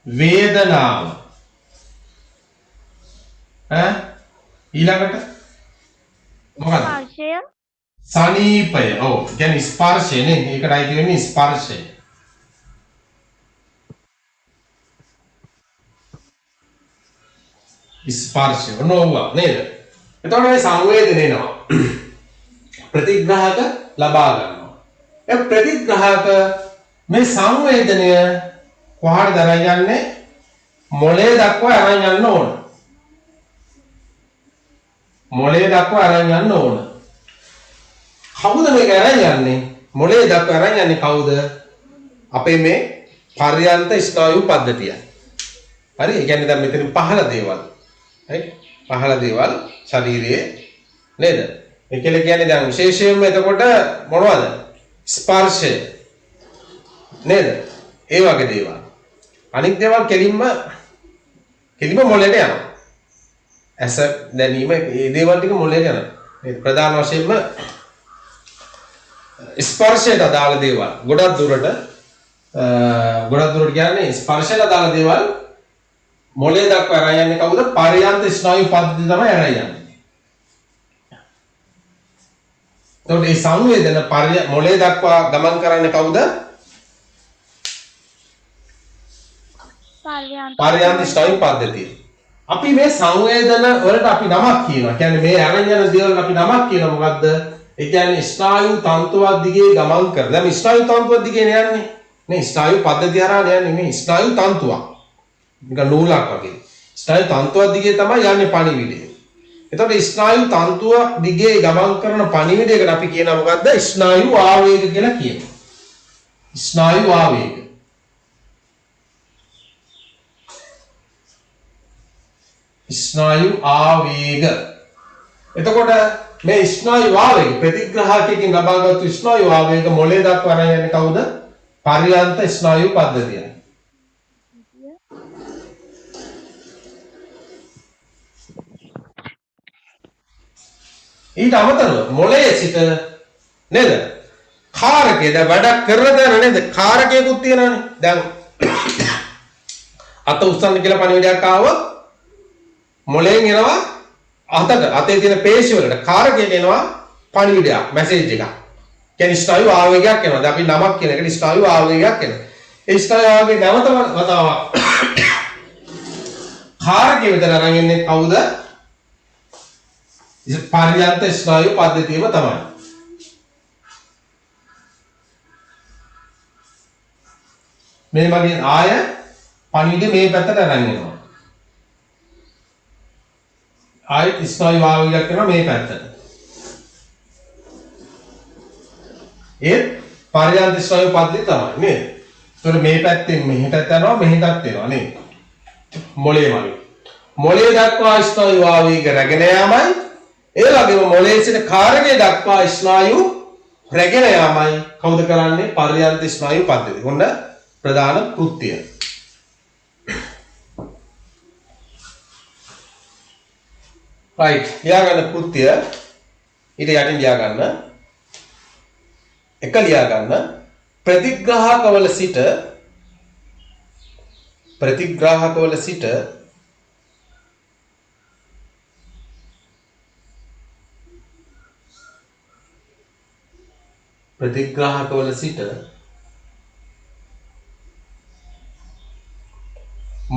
වේදනාව. ඊළඟට මොකක්ද? ස්පර්ශය සනීපය. ඔව්. කියන්නේ ස්පර්ශය නේ. ඒකටයි කියන්නේ ස්පර්ශය. ස්පර්ශය නෝවා නේද? එතකොට මේ සංවේදනය එනවා. ප්‍රතිග්‍රාහක ලබා ගන්නවා. ඒ ප්‍රතිග්‍රාහක මේ සංවේදනය කොහාටද අරන් යන්නේ? මොළය දක්වා අරන් යන්න ඕන. මොළය දක්වා අරන් යන්න ඕන. කවුද මේක අරන් යන්නේ? මොළය දක්වා අරන් යන්නේ කවුද? අපේ මේ පර්යන්ත ස්නායු පද්ධතිය. හරි? ඒ කියන්නේ දැන් මෙතන පහළ දේවල්. හරි? පහළ දේවල් ශරීරයේ නේද? ඒ කියන්නේ දැන් විශේෂයෙන්ම එතකොට මොනවද? ස්පර්ශය නේද? ඒ වගේ දේවල්. අනිත් දේවල් කෙලින්ම මොළයට යනවා. ඇස දැනීම මේ දේවල් ටික මොළයට යනවා. මේ ප්‍රධාන වශයෙන්ම ස්පර්ශයට අදාළ දේවල්. ගොඩක් දුරට කියන්නේ ස්පර්ශයට අදාළ දේවල් මොළය දක්වා අරන් යන්නේ කවුද? පර්යන්ත ස්නායු පද්ධතිය තමයි අරන් යන්නේ. එතකොට මේ සංවේදන මොළය දක්වා ගමන් කරන්නේ කවුද? පර්යන්ත ස්නායු පද්ධතිය. අපි මේ සංවේදන වලට අපි නමක් කියනවා. කියන්නේ මේ අරන් යන දේවල් අපි නමක් කියනවා මොකද්ද? ඒ කියන්නේ ස්නායු තන්තුවක් දිගේ ගමන් කරන. දැන් ස්නායු තන්තුවක් දිගේ යන්නේ. නේ ස්නායු පද්ධතිය හරහා යන්නේ මේ ස්නායු තන්තුවක්. නිකන් නූලක් වගේ. ස්නායු තන්තුවක් දිගේ තමයි යන්නේ පණිවිඩය. එතකොට ස්නායු තන්තුව දිගේ ගමන් කරන පණිවිඩයකට අපි කියනවා මොකද්ද? ස්නායු ආවේග කියලා කියනවා. ස්නායු ආවේග. ස්නායු ආවේග. එතකොට මේ ස්නායු ආවේග ප්‍රතිග්‍රාහකයෙන් ලබාගත් ස්නායු ආවේග මොළය දක්වා අරන් යන්නේ කවුද? පර්යන්ත ස්නායු පද්ධතිය. ඊට අමතරව මොළයේ සිට නේද? කාරකේ දැන් වැඩක් කරන තැන නේද? කාරකයකුත් තියෙනවානේ. දැන් අත උස්සන්න කියලා පණිවිඩයක් ආවොත් මොළයෙන් එනවා අතේ තියෙන පේශි වලට කාරකයට එනවා පණිවිඩයක්, මැසේජ් එකක්. කියන්නේ ස්නායු ආවේගයක් එනවා. දැන් අපි නමක් කියන එකට ස්නායු ආවේගයක් එනවා. ඒ ස්නායු ආවේගය නැවත වතාවක් කාරකයේ විතර අරන් ඉන්නේ කවුද? ඉතින් පර්යන්ත ස්නායු පද්ධතියම තමයි. මේ මගේ ආය පණිවිඩ මේ පැත්තට අරන් එනවා. ආයෙත් ස්නායු වාවියක් කරනවා මේ පැත්තට. ඒ පර්යන්ත ස්නායු පද්ධතිය තමයි නේද? ඒතර මේ පැත්තෙන් මෙහෙටත් යනවා මෙහෙටත් එනවා නේද? මොළේ වගේ. මොළේ දක්වා ස්නායු වාවික රැගෙන යාමයි ඒ වගේම මොළයේ සිට කාරකයේ දක්වා ස්නායු රැගෙන යාමයි කවුද කරන්නේ? පර්යන්ත ස්නායු පද්ධතිය. ඔන්න ප්‍රධාන කෘත්‍යය. right ලියා ගන්න කෘත්‍යය ඊට යටින් ලියා ගන්න එක ලියා ගන්න ප්‍රතිග්‍රාහකවල සිට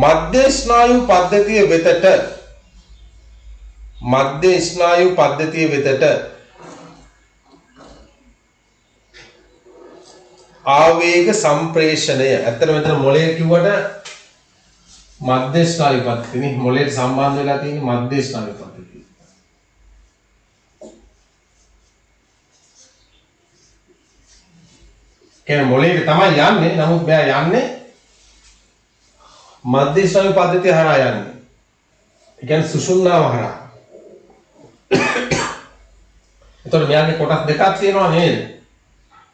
මධ්‍ය ස්නායු පද්ධතිය වෙතට ආවේග සම්ප්‍රේෂණය. ඇත්තට මෙතන මොළය කිව්වට මධ්‍ය ස්නායු පද්ධතිය නේ. මොළයට සම්බන්ධ වෙලා තියෙන මධ්‍ය ස්නායු පද්ධතිය. කියන්නේ මොළයට තමයි යන්නේ. නමුත් මෙයා යන්නේ මධ්‍ය ස්නායු පද්ධතිය හරහා යන්නේ. ඒ කියන්නේ සුෂුම්නාව හරහා. එතකොට මෙයාගේ කොටස් දෙකක් තියෙනවා නේද?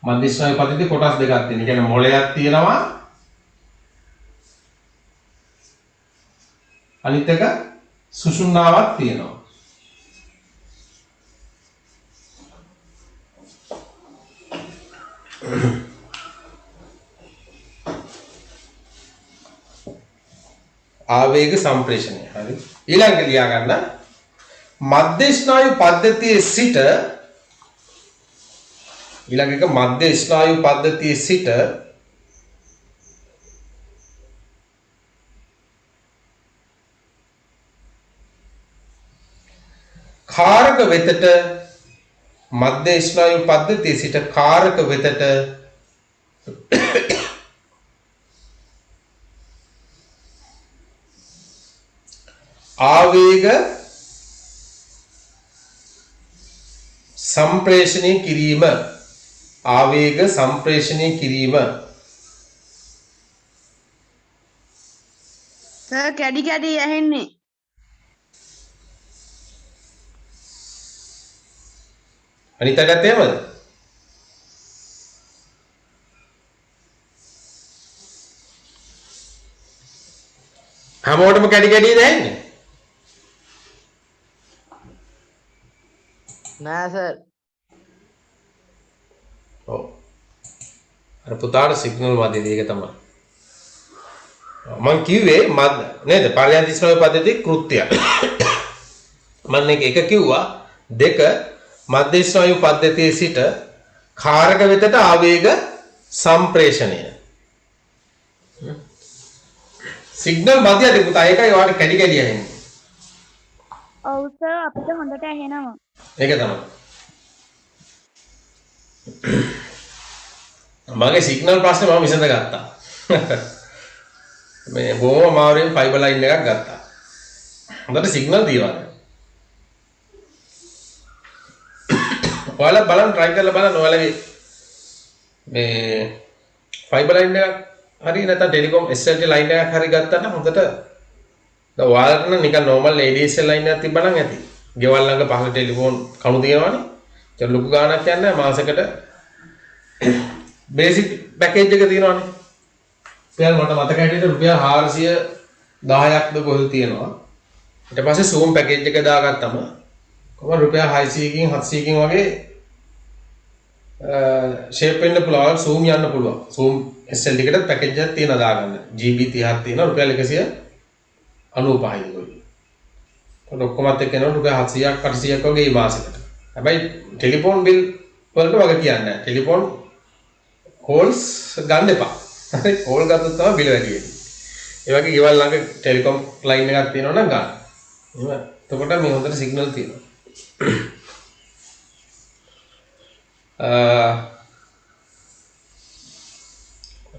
මධ්‍ය ස්නායු පද්ධතියේ කොටස් දෙකක් තියෙනවා. ඒ කියන්නේ මොළයක් තියෙනවා. අනිත් එක සුෂුම්නාවක් තියෙනවා. ආවේග සම්ප්‍රේෂණය. හරි. ඊළඟට ලියා ගන්න මධ්‍ය ස්නායු පද්ධතියේ සිට ඊළඟ එක මධ්‍ය ස්නායු පද්ධතියේ සිට කාරක වෙතට මධ්‍ය ස්නායු පද්ධතියේ සිට කාරක වෙතට ආවේග සම්ප්‍රේෂණය කිරීම සර් කැඩි කැඩි ඇහෙන්නේ. අනිතටත් එහෙමද? හැමෝටම කැඩි කැඩි දැනෙන්නේ? නෑ සර්. ඔව්. අර පුතාට සිග්නල් මැදදී ඒක තමයි. මම කිව්වේ නේද? පර්යන්ත ස්නායු පද්ධතියේ කෘත්‍යය. මම එක කිව්වා දෙක මධ්‍ය ස්නායු පද්ධතියේ සිට කාරක වෙතට ආවේග සම්ප්‍රේෂණය. සිග්නල් මැදදී පුතා ඒකයි ඔයාලට කැඩි කැඩි ඇහෙන්නේ. ඔව් සර් අපිට හොඳට ඇහෙනවා. ඒක තමයි. මගේ සිග්නල් ප්‍රශ්නේ මම විසඳ ගත්තා. මේ බොහොම අමාරුවෙන් ෆයිබර් ලයින් එකක් ගත්තා. හොඳට සිග්නල් දීලා. ඔයාලා බලන්න try කරලා බලන්න ඔයාලගේ මේ ෆයිබර් ලයින් එකක් හරි නැත්නම් ටෙලිකොම් SLT ලයින් එකක් හරි ගත්තා නම් හොඳට දැන් ඔයාලට නම් නිකන් normal ADSL ලයින් එකක් තිබ්බනම් ඇති. ගෙවල් ළඟ පහළ ටෙලිෆෝන් කණු තියෙනවනේ. ඒක ලොකු ගාණක් යන්නේ මාසෙකට බේසික් පැකේජ් එක තියෙනවනේ. රුපියල් මට මතක හැටියට රුපියල් 410ක්ද කොහෙද තියෙනවා. ඊට පස්සේ zoom පැකේජ් එක දාගත්තම කොහොම රුපියල් 600කින් 700කින් වගේ ෂේප් වෙන්න පුළුවන් zoom යන්න පුළුවන්. zoom SL එකට පැකේජ් එකක් තියෙනවා දාගන්න. GB 30ක් තියෙනවා රුපියල් 195යි කොයි. ඔක්කොමත් එක්ක එනවා රුපියල් 700ක් 800ක් වගේ මේ මාසෙකට. හැබැයි ටෙලිෆෝන් බිල් වලට වගේ කියන්නේ නැහැ. ටෙලිෆෝන් කෝල්ස් ගන්න එපා. හරි කෝල් ගත්තොත් තමයි බිල වැඩි වෙන්නේ. ඒ වගේ ගෙවල් ළඟ ටෙලිකොම් ලයින් එකක් තියෙනවා නම් ගන්න. එහෙම. එතකොට මේ හොඳට සිග්නල් තියෙනවා.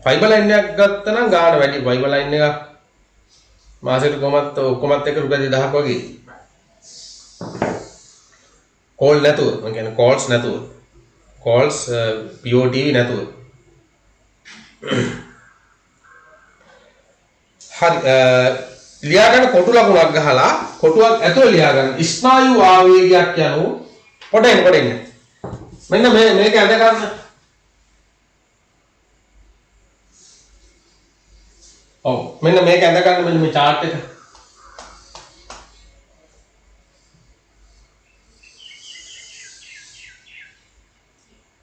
ෆයිබර් ලයින් එකක් ගත්තා නම් ගාණ වැඩි. ෆයිබර් ලයින් එකක් මාසෙට කොහොමත් එක රුපියල් 2000ක් වගේ. කෝල් නැතුව. මම කියන්නේ කෝල්ස් නැතුව. කෝල්ස් POTV නැතුව. හරි ලියා ගන්න කොටු ලකුණක් ගහලා කොටුවක් ඇතුළේ ලියා ගන්න ස්නායු ආවේගයක් යනු පොඩෙන් මෙන්න මේක ඇඳ ගන්න ඔව් මෙන්න මේක ඇඳ ගන්න මෙන්න මේ chart එක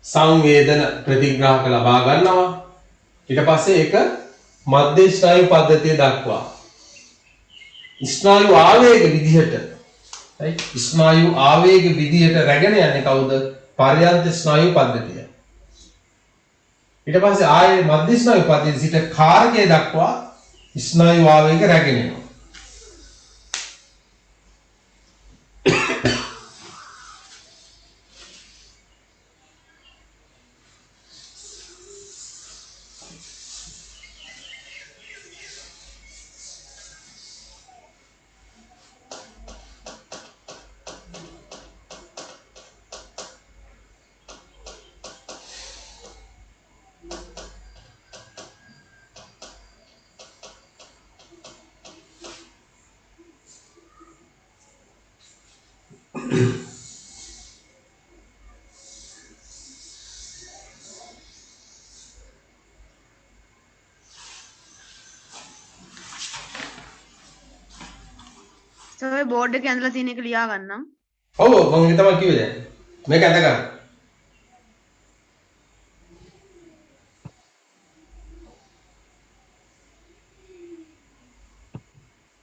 සංවේදන ප්‍රතිග්‍රාහක ලබා ගන්නවා ඊට පස්සේ ඒක මධ්‍ය ස්නායු පද්ධතිය දක්වා ස්නායු ආවේග විදිහට right ස්නායු ආවේග විදිහට රැගෙන යන්නේ කවුද පර්යන්ත ස්නායු පද්ධතිය ඊට පස්සේ ආයේ මධ්‍ය ස්නායු පද්ධතිය සිට කාරකය දක්වා ස්නායු ආවේග රැගෙන යනවා සර් බෝඩ් එකේ ඇඳලා තියෙන එක ලියා ගන්නම්. ඔව් මම ඒක තමයි කිව්වේ දැන් මේක ඇඳ ගන්න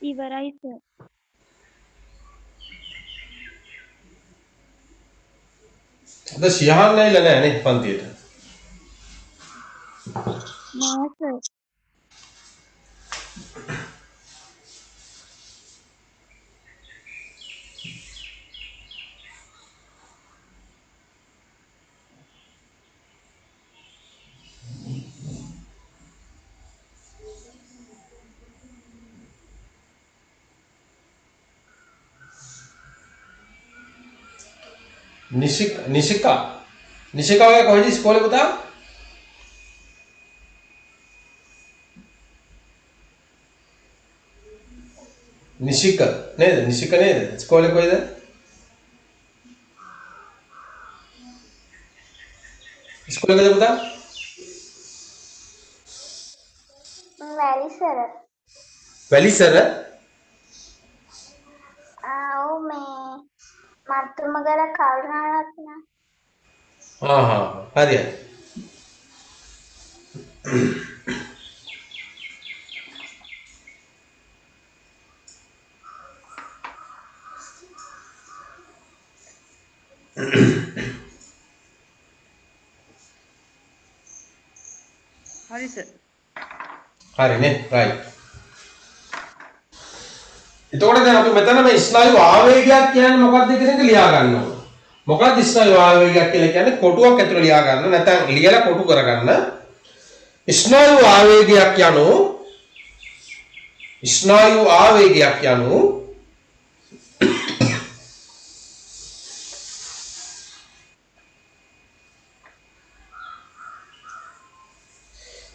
ඉවරයි සර්. අද සියහන් නැවිලා නැහැ නේ පන්තියට නෑ සර්. නිශිකා ඔය කොහෙද ඉස්කෝලේ පුතා නිශික නේද ඉස්කෝලේ කොහෙද ඉස්කෝලේ කොහෙද පුතා වැලිසර ඔව් මේ මත්තුමගල කරුණාරත්න හරි හරි සර්. හරිනේ right එතකොට දැන් අපි මෙතන මේ ස්නායු ආවේගයක් කියන්නේ මොකක්ද කියන එක ලියා ගන්න ඕන. මොකක්ද ස්නායු ආවේගයක් කියලා කියන්නේ කොටුවක් ඇතුළේ ලියා ගන්න නැත්නම් ලියලා කොටු කරගන්න. ස්නායු ආවේගයක් යනු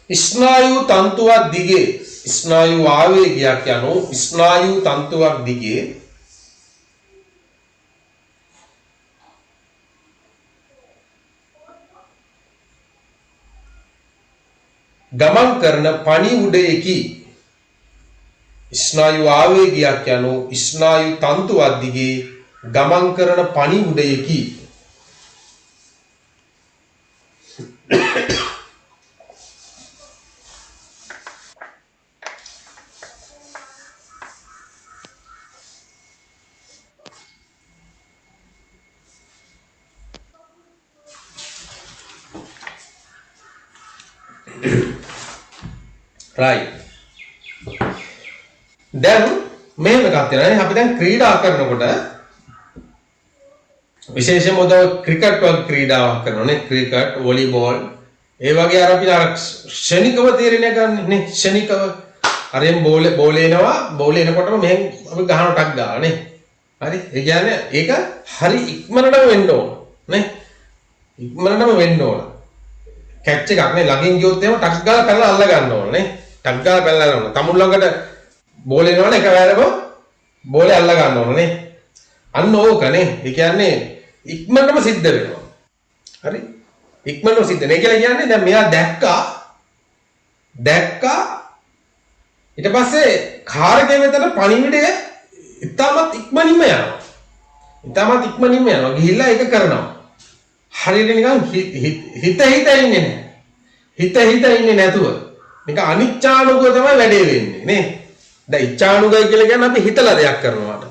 ස්නායු තන්තුවක් දිගේ ස්නායු ආවේගයක් යනු ස්නායු තන්තුවක් දිගේ ගමන් කරන පණිවුඩයකි ස්නායු ආවේගයක් යනු ස්නායු තන්තුවක් දිගේ ගමන් කරන පණිවුඩයකි right දැන් මෙහෙම එකක් තියෙනවා. අපි දැන් ක්‍රීඩා කරනකොට විශේෂයෙන්ම උදව් ක්‍රිකට් වගේ ක්‍රීඩාවක් කරනවානේ. ක්‍රිකට්, වොලිබෝල් ඒ වගේ අර අපි අර ක්ෂණිකව තීරණය ගන්න නේ. ක්ෂණිකව අරෙන් බෝල එනවා. බෝල එනකොටම මෙහෙන් අපි ගහන ටක් ගාලා නේ. හරි. ඒ කියන්නේ ඒක හරි ඉක්මනටම වෙන්න ඕන නේ. ඉක්මනටම වෙන්න ඕන. කැච් එකක් නේ ළඟින් ගියොත් එහෙම ටක් ගාලා පැනලා අල්ල ගන්න ඕන නේ. ටක් ගාලා පැනලා ගන්න ඕන. තමුන් ළඟට බෝල එනවනේ එකවරම බෝලේ අල්ල ගන්න ඕන නේ. අන්න ඕකනේ. ඒ කියන්නේ ඉක්මනටම සිද්ධ වෙනවා. හරි? ඉක්මනටම සිද්ධ වෙනවා. ඒ කියලා කියන්නේ දැන් මෙයා දැක්කා ඊට පස්සේ කාර් එකේ මෙතන පණිවිඩය ඉතාමත් ඉක්මනින්ම යනවා. ඉතාමත් ඉක්මනින්ම යනවා. ගිහිල්ලා ඒක කරනවා. හරියට නිකන් හිත ඉන්නේ නැහැ. හිත ඉන්නේ නැතුව නිකන් අනිච්චානුගව තමයි වැඩේ වෙන්නේ නේ. දැන් ඉච්ඡානුගය කියලා කියන්නේ අපි හිතලා දෙයක් කරනවාට.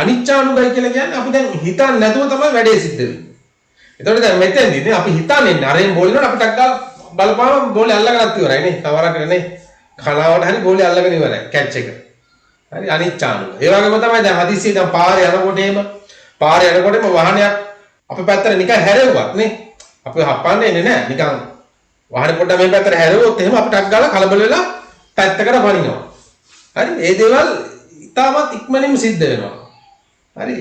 අනිච්චානුගය කියලා කියන්නේ අපි දැන් හිතන්නේ නැතුව තමයි වැඩේ සිද්ධ වෙන්නේ. එතකොට දැන් මෙතෙන්දී නේ අපි හිතන්නේ නරෙන් බෝලනොත් අපිට අක්කා බලපාම බෝලේ අල්ලගන්නත් ඉවරයි නේ. කවරකට නේ. කලාවට හරි බෝලේ අල්ලගෙන ඉවරයි කැච් එක. හරි අනිච්චානුගය. ඒ වගේම තමයි දැන් හදිස්සියේ දැන් පාරේ යනකොටම වාහනයක් අපේ පැත්තට නිකන් හැරෙව්වත් නේ. අපි හප්පන්නේ නැහැ නිකන් වාහනේ පොඩ්ඩක් මේ පැත්තට හැරෙව්වොත් එහෙම අපිට අක් ගාලා කලබල වෙලා පැත්තකට වනිනවා. හරි ඒ දේවල් ඉතාමත් ඉක්මනින්ම සිද්ධ වෙනවා. හරි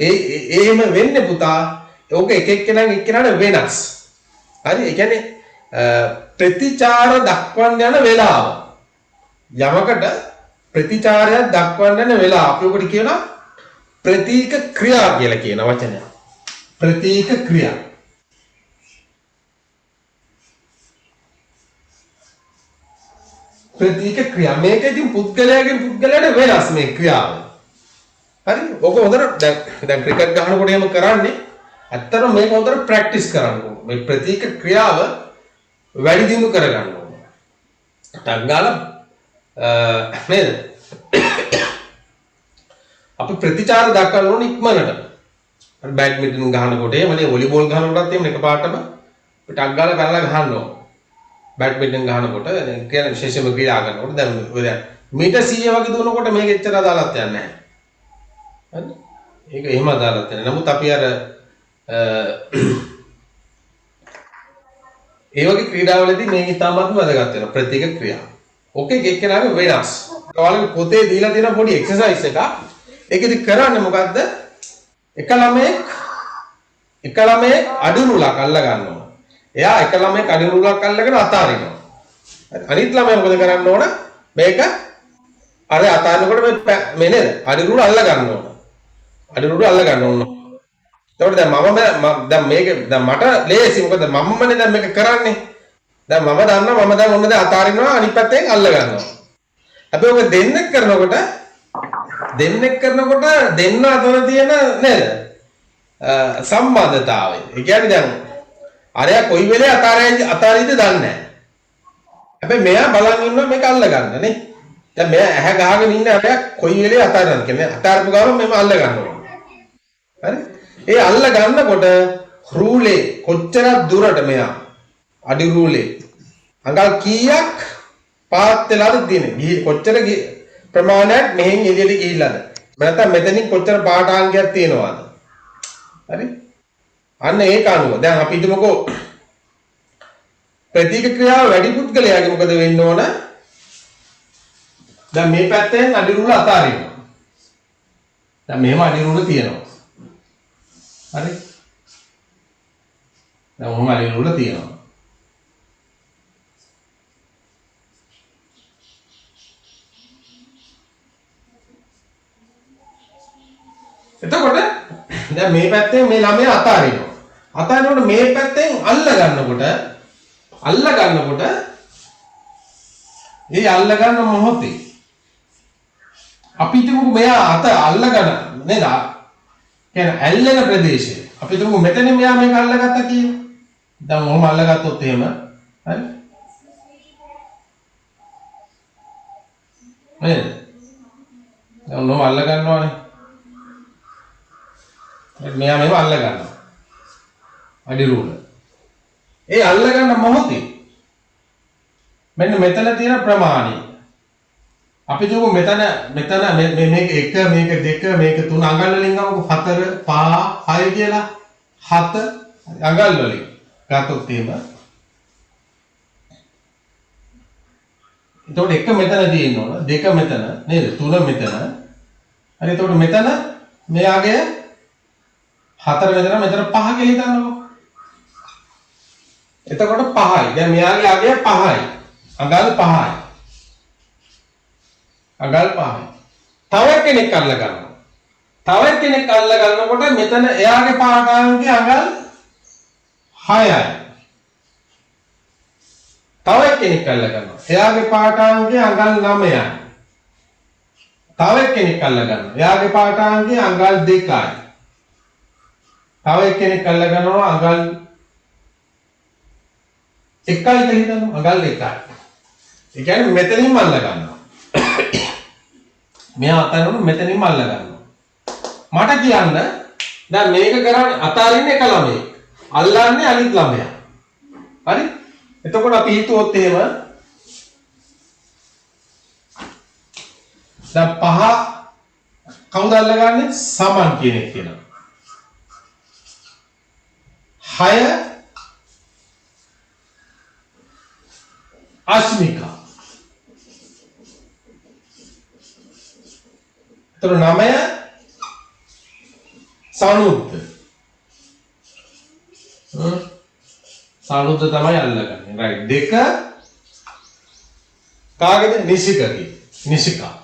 එහෙම වෙන්නේ පුතා. ඕක එක එක්කෙනාට වෙනස්. හරි ඒ කියන්නේ ප්‍රතිචාර දක්වන්න යන වෙලාව. යමකට ප්‍රතිචාරයක් දක්වන්න යන වෙලාව අපි ඔකට කියනවා ප්‍රතීක ක්‍රියා කියලා කියන වචනය. ප්‍රතීක ක්‍රියා. ප්‍රතීක ක්‍රියා මේක ඉතින් පුද්ගලයාගෙන් පුද්ගලයාට වෙනස් මේ ක්‍රියාව. හරි ඔක හොඳට දැන් ක්‍රිකට් ගහනකොට එහෙම කරන්නේ ඇත්තටම මේක හොඳට ප්‍රැක්ටිස් කරන්න ඕනේ. මේ ප්‍රතීක ක්‍රියාව වැඩි දියුණු කරගන්න ඕනේ. ටක් ගාලා නේද? අපි ප්‍රතිචාර දක්වන්න ඕනේ ඉක්මනට. අර බැඩ්මින්ටන් ගහනකොට එහෙමනේ වොලිබෝල් ගහනකොටත් එහෙම එකපාරටම ටක් ගාලා පැනලා ගහන්න ඕනේ. බැඩ්මින්ටන් ගහනකොට කියන්නේ විශේෂයෙන්ම ක්‍රීඩා කරනකොට දැන් ඔය මීටර් 100 වගේ දුවනකොට මේක එච්චර අදාළත් යන්නේ නැහැ. හරි? ඒක එහෙම අදාළත් නැහැ. නමුත් අපි අර ඒ වගේ ක්‍රීඩාවලදී මේක ඉතාමත්ම වැදගත් වෙනවා ප්‍රතික ක්‍රියාව. ඕකේ එක්කෙනාගේ වෙනස්. ඔයාලගේ පොතේ දීලා තියෙන පොඩි එක්සර්සයිස් එකක්. ඒකෙදි කරන්නේ මොකද්ද? එක ළමයෙක් අඩි රුලක් අල්ල ගන්නවා. එයා එක ළමයෙක් අඩි රුලක් අල්ලගෙන අතාරිනවා. අනිත් ළමයා මොකද කරන්න ඕන? මේක අර අතාරිනකොට මේ නේද? අඩි රුල අල්ල ගන්න ඕන. අඩි රුල අල්ල ගන්න ඕන. එතකොට දැන් දැන් මේක දැන් මට ලේසි මොකද මමමනේ දැන් මේක කරන්නේ. දැන් මම දන්නවා මම දැන් ඔන්න දැන් අතාරිනවා අනිත් පැත්තෙන් අල්ල ගන්නවා. හැබැයි ඔක දෙන්නෙක් කරනකොට දෙන්න අතර තියෙන නේද? සම්බන්ධතාවය. ඒ කියන්නේ දැන් අරයා කොයි වෙලේ අතාරින්ද දන්නේ නැහැ. හැබැයි මෙයා බලන් ඉන්නවා මේක අල්ල ගන්න නේ. දැන් මෙයා ඇහැ ගහගෙන ඉන්න අරයා කොයි වෙලේ අතාරිනවද කියන්නේ අතාරපු ගමන් මෙම අල්ල ගන්නවා. හරි? ඒ අල්ල ගන්නකොට රූලේ කොච්චර දුරට මෙයා අඩි රූලේ අඟල් කීයක් පාත් වෙලාද තියෙන්නේ? කොච්චර ප්‍රමාණයක් මෙහෙන් එළියට ගිහිල්ලාද? නැත්නම් මෙතනින් කොච්චර පාඨාංගයක් තියෙනවද? හරි? අන්න ඒක අනුව දැන් අපි හිතමුකෝ ප්‍රතික ක්‍රියාව වැඩි පුද්ගලයාගේ මොකද වෙන්න ඕන? දැන් මේ පැත්තෙන් අඩි රුල අතාරිනවා. දැන් මෙහෙම අඩි රුල තියෙනවා. හරි? දැන් මොහොම අඩි රුල තියෙනවා. එතකොට දැන් මේ පැත්තෙන් මේ ළමයා අතාරිනවා. අතාරිනකොට මේ පැත්තෙන් අල්ල ගන්නකොට ඒ අල්ල ගන්න මොහොතේ අපි හිතමු මෙයා අත අල්ල ගන්න නේද? කියන්නේ ඇල්ලෙන ප්‍රදේශය. අපි හිතමු මෙතන මෙයා මේක අල්ලගත්තා කියලා. දැන් මොහොම අල්ලගත්තොත් එහෙම හරි? නේද? දැන් මොහොම අල්ල ගන්නවානේ. මෙයා මේව අල්ල ගන්නවා. අඩි රුල. ඒ අල්ල ගන්න මොහොතේ මෙන්න මෙතන තියෙන ප්‍රමාණය. අපි දුමු මෙතන මේක 1 මේක 2 මේක 3 අඟල් වලින් ගමුකෝ 4 5 6 කියලා 7 අඟල් වලින් ගත්තොත් එහෙම එතකොට 1 මෙතන තියෙන්න ඕන 2 මෙතන නේද 3 මෙතන හරි එතකොට මෙතන මෙයාගේ 4 මෙතන 5 කියලා හිතන්නකෝ එතකොට 5යි දැන් මෙයාගේ අගය 5යි අඟල් 5යි අඟල් 5යි. තව කෙනෙක් අල්ල ගන්නවා. තව කෙනෙක් අල්ල ගන්නකොට මෙතන එයාගේ පාඨාංගය අඟල් 6යි. තව කෙනෙක් අල්ල ගන්නවා. එයාගේ පාඨාංගය අඟල් 9යි. තව කෙනෙක් අල්ල ගන්නවා. එයාගේ පාඨාංගය අඟල් 2යි. තව කෙනෙක් අල්ල ගන්නවා අඟල් 1යි කියලා හිතනවා. අඟල් 1යි. ඒ කියන්නේ මෙතනින්ම අල්ල ගන්නවා. මෙයා අතනම මෙතනින්ම අල්ල ගන්නවා. මට කියන්න දැන් මේක කරන්නේ අතාරින්නේ එක ළමයෙක්. අල්ලන්නේ අනිත් ළමයා. හරි? එතකොට අපි හිතුවොත් එහෙම දැන් 5 කවුද අල්ලගන්නේ? සමන් කෙනෙක් කියලා. 6 අස්මිකා. तो 9 सानुद्ध सानुद्ध තමයි අල්ලගන්නේ right 2 කාගේද නිසිකගේ නිසිකා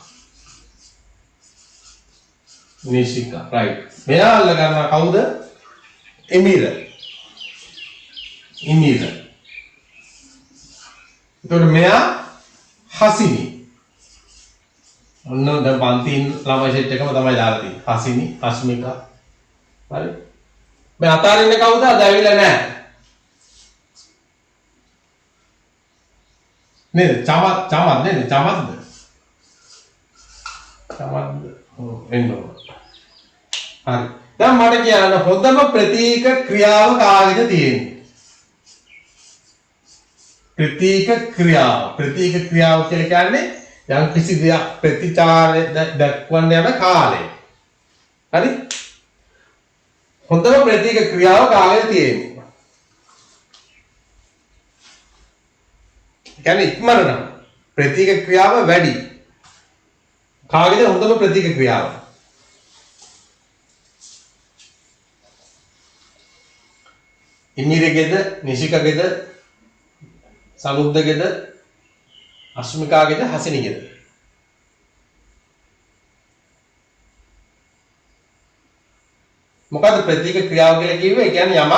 right මෙයා අල්ල ගන්නවා කවුද එමිර එතකොට මෙයා හසිනි ඔන්න දැන් පන්තින් ළමයි සෙට් එකම තමයි දාලා තියෙන්නේ. හසිනි, අස්මිකා. හරි. මේ අතාරින්නේ කවුද? අද ඇවිල්ලා නැහැ. නේද? චමත් නේද? චමත්ද? එන්න ඕන. හරි. දැන් මට කියන්න හොඳම ප්‍රතීක ක්‍රියාව කාගෙද තියෙන්නේ? ප්‍රතීක ක්‍රියාව කියලා කියන්නේ යම් කිසි දෙයක් ප්‍රතිචාරය දක්වන්න යන කාලය. හරි? හොඳම ප්‍රතීක ක්‍රියාව කාලය තියෙන්නේ. කියන්නේ ඉක්මනට ප්‍රතීක ක්‍රියාව වැඩි. කාගේද හොඳම ප්‍රතීක ක්‍රියාව? ඉමිරගේද, නිසිකගේද, සමුද්දගේද, අස්මිකාගේද, හසිනිගේද? මොකද්ද ප්‍රතීක ක්‍රියාව කියලා කිව්වේ? ඒ කියන්නේ යමක්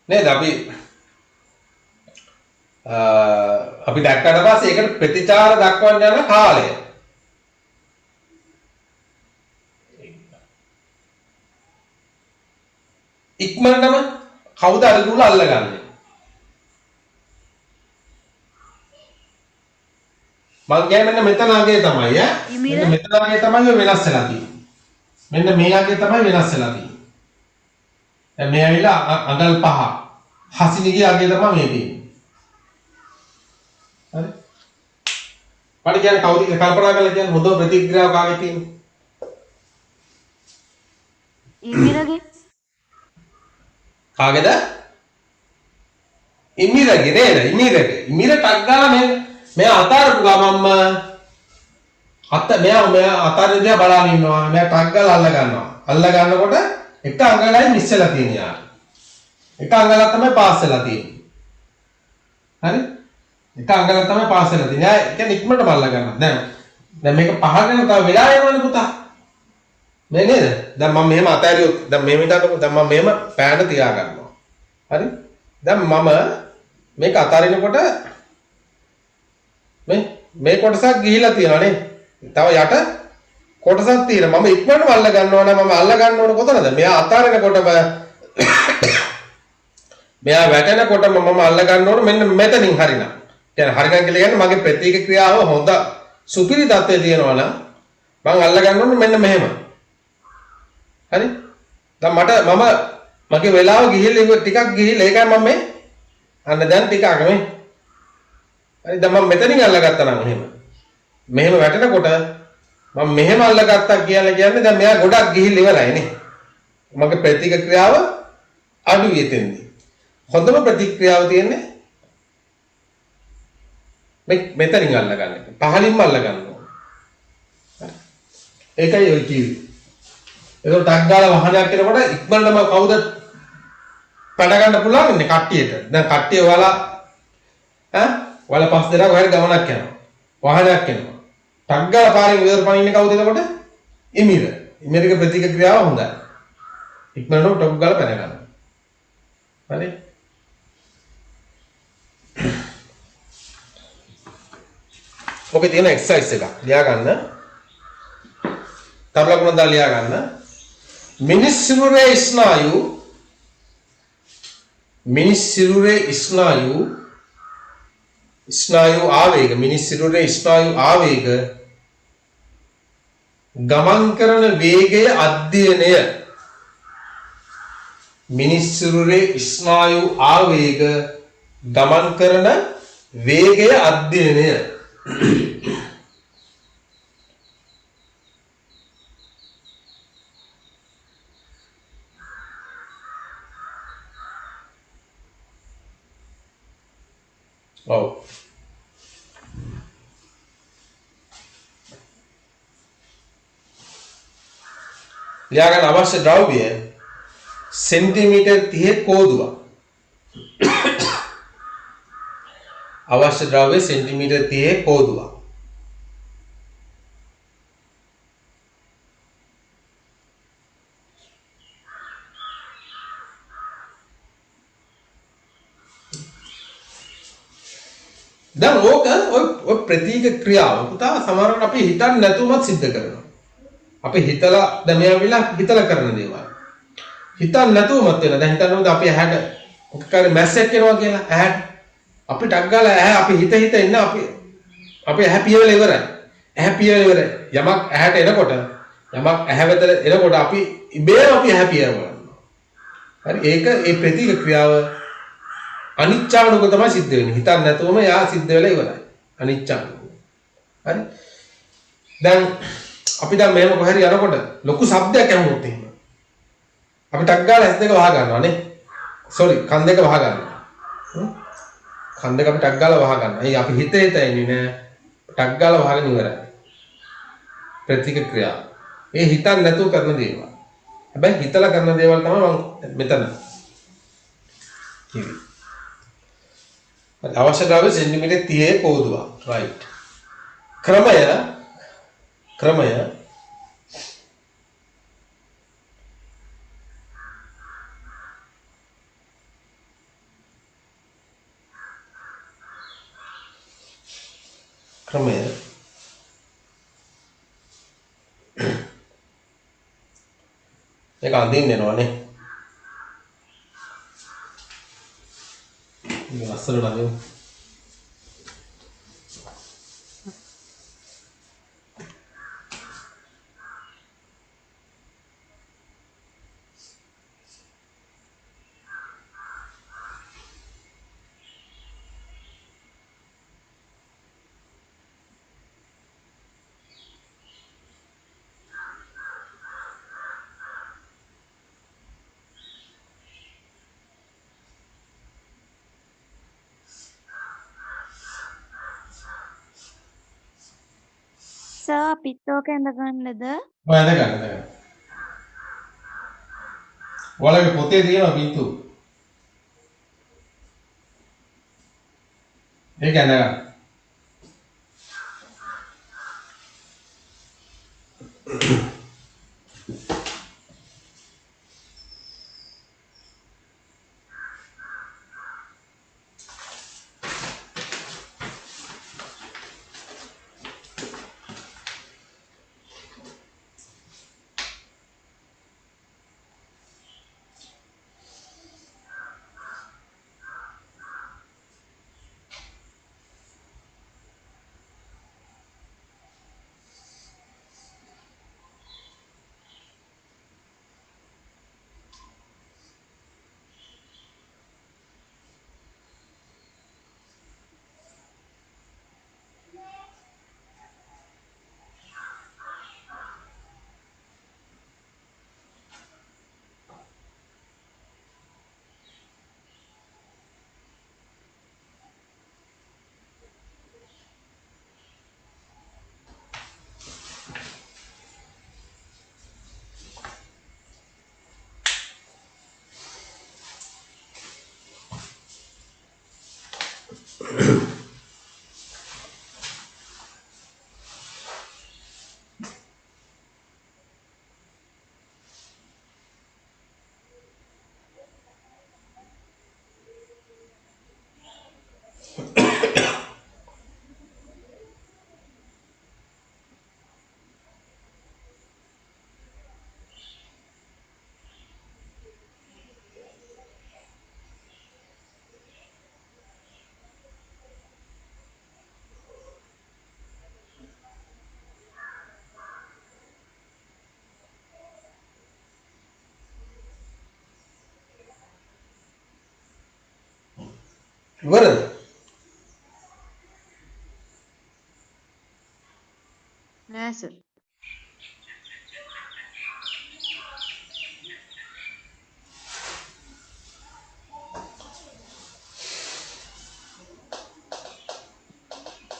නේද අපි දැක්කට පස්සේ ඒකට ප්‍රතිචාර දක්වන්න යන කාලය. ඉක්මනටම කවුද අරගුල අල්ලගන්නේ? මං කියන්නේ මෙන්න මෙතන අගේ තමයි ඈ. මෙන්න මෙතන අගේ තමයි වෙනස් වෙලා තියෙන්නේ. මෙන්න මේ අගේ තමයි වෙනස් වෙලා තියෙන්නේ. දැන් මේ ඇවිල්ලා අඟල් 5. හසිනිගේ අගේ තමයි මේ තියෙන්නේ. හරි? මට කියන්නේ කවුද කල්පනා කරලා කියන්නේ හොඳ ප්‍රතික්‍රියාව කාගේ තියෙන්නේ? ඉමිරගේ කාගේද? ඉමිරගේ නේද? ඉමිර ටක් ගාලා මෙයා අතාරපු ගමන්ම මෙයා අතාරින්න දිහා බලන් ඉන්නවා. මෙයා ටක් ගාලා අල්ල ගන්නවා. අල්ල ගන්නකොට එක අඟලයි මිස් වෙලා තියෙන යාර. එක අඟලක් තමයි පාස් වෙලා තියෙන්නේ. හරි? එක අඟලක් තමයි පාස් වෙලා තියෙන්නේ. ඒ කියන්නේ ඉක්මනට අල්ල ගන්නවා. දැන් මේක පහගෙන තව වෙලා යනවනේ පුතා. මේ නේද? දැන් මම මෙහෙම අතාරියොත් දැන් මේ විදිහට දැන් මම මෙහෙම පෑන තියා ගන්නවා. හරි? දැන් මම මේක අතාරිනකොට මේ කොටසක් ගිහිලා තියෙනවා නේ. තව යට කොටසක් තියෙනවා. මම ඉක්මනට අල්ල ගන්නවා නම් මම අල්ල ගන්න ඕන කොතනද? මෙයා අතාරිනකොටම මෙයා වැටෙනකොටම මම අල්ල ගන්න ඕන මෙන්න මෙතනින් හරිනම්. කියන්නේ හරිනම් කියලා කියන්නේ මගේ ප්‍රතික්‍රියා ක්‍රියාව හොඳ සුපිරි තත්ත්වයේ තියෙනවා නම් මම අල්ල ගන්න ඕන මෙන්න මෙහෙම. හරි? දැන් මම මගේ වෙලාව ගිහිල්ලා ටිකක් ගිහිල්ලා ඒකයි මම මේ අන්න දැන් ටිකක් මේ. හරි දැන් මම මෙතනින් අල්ලගත්තා නම් එහෙම. මෙහෙම වැටෙනකොට මම මෙහෙම අල්ලගත්තා කියලා කියන්නේ දැන් මෙයා ගොඩක් ගිහිල්ලා ඉවරයි නේ. මගේ ප්‍රතික්‍රියාව අඩුයි එතෙන්දී. හොඳම ප්‍රතික්‍රියාව තියෙන්නේ මෙතනින් අල්ලගන්න එක. පහලින්ම අල්ලගන්න ඕන. හරි. ඒකයි ඔය කිව්වේ. ඒක ටක් ගාලා වාහනයක් එනකොට ඉක්මනටම කවුද පැන ගන්න පුළුවන් ඉන්නේ කට්ටියට. දැන් කට්ටිය ඔයාලා ඔයාලා පස් දෙනා කොහරි ගමනක් යනවා. වාහනයක් එනවා. ටක් ගාලා පාරෙන් ඉවර පනින්නේ කවුද එතකොට? ඉමිර. ඉමිරගේ ප්‍රතික්‍රියාව හොඳයි. ඉක්මනටම ටොප් ගාලා පැන ගන්නවා. හරි. ඔකේ තියෙන එක්සර්සයිස් එක ලියා ගන්න. තරලකුණ දාලා ලියා ගන්න. මිනිස් සිරුරේ ස්නායු ආවේග මිනිස් සිරුරේ ස්නායු ආවේග ගමන් කරන වේගය අධ්‍යයනය මිනිස් සිරුරේ ස්නායු ආවේග ගමන් කරන වේගය අධ්‍යයනය ඔව් ලියා ගන්න අවශ්‍ය ද්‍රව්‍ය සෙන්ටිමීටර් 30 කෝදුවක් අවශ්‍ය ද්‍රව්‍ය සෙන්ටිමීටර් 30 කෝදුවක් දැන් ඕක ඔය ප්‍රතික ක්‍රියාව පුතා සමහරවිට අපි හිතන්නේ නැතුවමත් සිද්ධ කරනවා. අපි හිතලා දැන් මෙයාවිලා හිතලා කරන දේවල්. හිතන්නේ නැතුවමත් වෙනවා. දැන් හිතන්නකෝ අපි ඇහැට මොකක් හරි මැස්සෙක් එනවා කියලා ඇහැට අපි ටක් ගාලා ඇහැ අපි හිත ඉන්න අපි ඇහැ පියවල ඉවරයි. ඇහැ පියවල ඉවරයි. යමක් ඇහැට එනකොට යමක් ඇහැ වෙත එනකොට අපි ඉබේම අපි ඇහැ පියවල ගන්නවා. හරි ඒක ඒ ප්‍රතික ක්‍රියාව අනිච්චානුක තමයි සිද්ධ වෙන්නේ. හිතන්නේ නැතුවම යා සිද්ධ වෙලා ඉවරයි. අනිච්චානුක. හරි. දැන් අපි දැන් මෙහෙම කොහරි යනකොට ලොකු ශබ්දයක් ඇහුනොත් එහෙම. අපි ටක් ගාලා ඇස් දෙක වහ ගන්නවා නේ. සෝරි කන් දෙක වහ ගන්නවා. කන් දෙක අපි ටක් ගාලා වහ ගන්නවා. ඒ අපි හිතේ ඉන්නේ නෑ. ටක් ගාලා වහගෙන ඉවරයි. ප්‍රතික්‍රියාව. ඒ හිතන්නේ නැතුව කරන දේවල්. හැබැයි හිතලා කරන දේවල් තමයි මම මෙතන කිව්වේ. අවශ්‍ය ද්‍රව්‍ය සෙන්ටිමීටර් 30 කෝදුවක්. රයිට්. ක්‍රමය මේක අඳින්න එනවනේ. මේ ලස්සනට අඳින්න. සර් අපිත් ඕක ඇඳගන්නද? ඔය ඇඳගන්න. ඔයාලගේ පොතේ තියෙනවා පිටු. ඒක ඇඳගන්න. ඉවරද? නෑ සර්.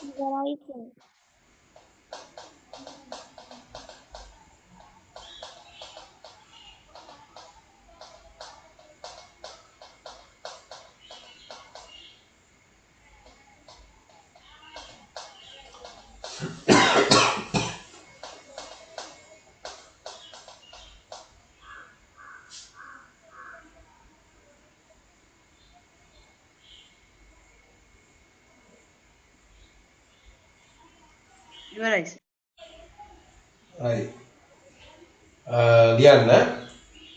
ඉවරයි සර්. ඉවරයි සර්. හරි. ලියන්න.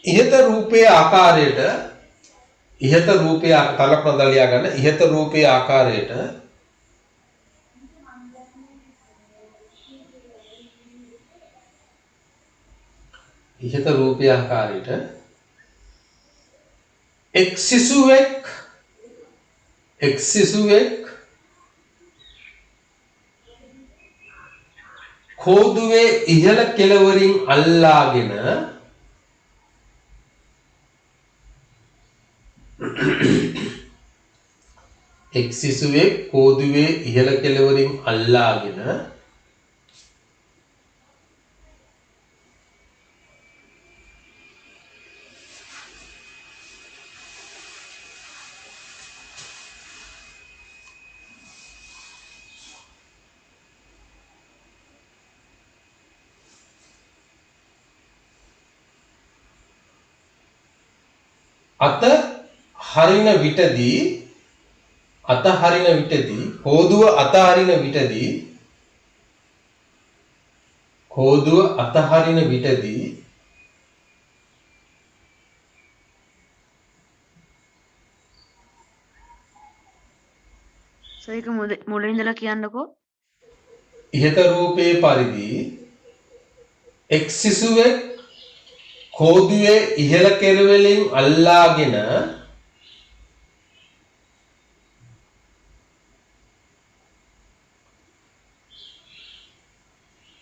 ඉහත රූපයේ ආකාරයට ඉහත රූපයේ තලක් නදා ලියා ගන්න. ඉහත රූපයේ ආකාරයට ඉහත රූපයේ ආකාරයට එක් සිසුවෙක් කෝදුවේ ඉහළ කෙළවරින් අල්ලාගෙන එක් සිසුවෙක් කෝදුවේ ඉහළ කෙළවරින් අල්ලාගෙන අත හරින විටදී කෝදුව අතහරින විටදී සර් ඒක මුලින් ඉඳලා කියන්නකෝ. ඉහත රූපයේ පරිදි එක් සිසුවෙක් කෝදුවේ ඉහළ කෙළවරින් අල්ලාගෙන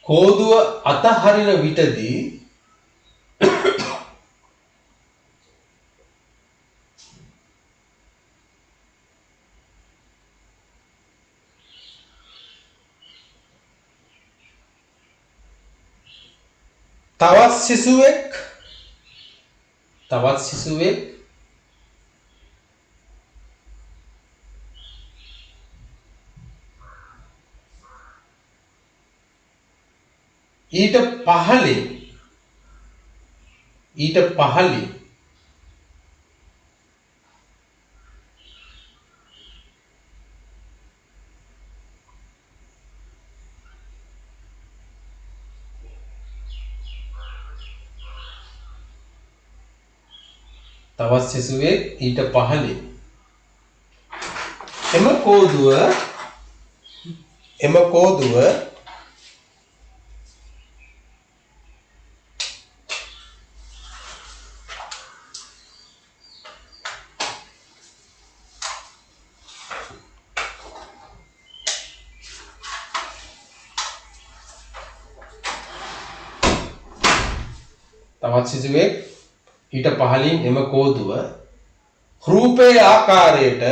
කෝදුව අතහරින විටදී තවත් සිසුවෙක් ඊට පහළින් එම කෝදුව තවත් සිසුවෙක් ඊට පහළින් එම කෝදුව රූපයේ ආකාරයට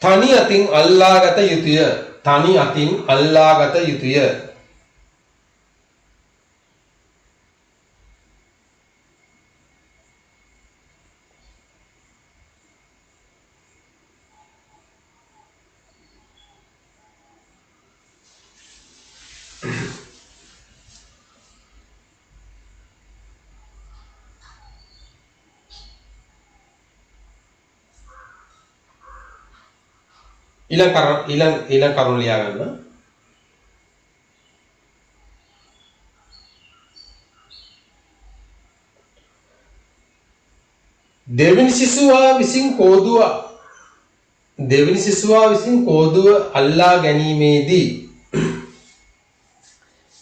තනි අතින් අල්ලාගත යුතුය. ඊළඟ කරුණ ලියා ගන්න. දෙවෙනි සිසුවා විසින් කෝදුව දෙවෙනි සිසුවා විසින් කෝදුව අල්ලා ගැනීමේදී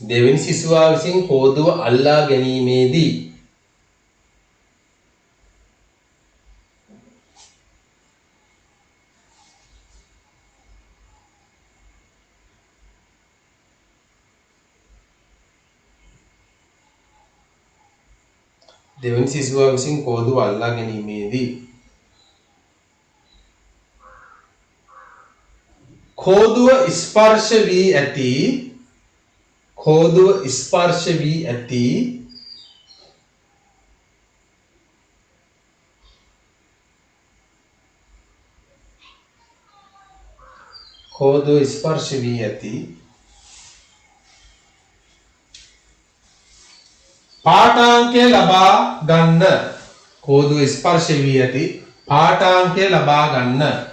දෙවෙනි සිසුවා විසින් කෝදුව අල්ලා ගැනීමේදී දෙවෙනි සිසුවා විසින් කෝදුව අල්ලා ගැනීමේදී කෝදුව ස්පර්ශ වී ඇති කෝදුව ස්පර්ශ වී ඇති කෝදුව ස්පර්ශ වී ඇති පාඨාංකය ලබා ගන්න කෝදුව ස්පර්ශ වී ඇති පාඨාංකය ලබා ගන්න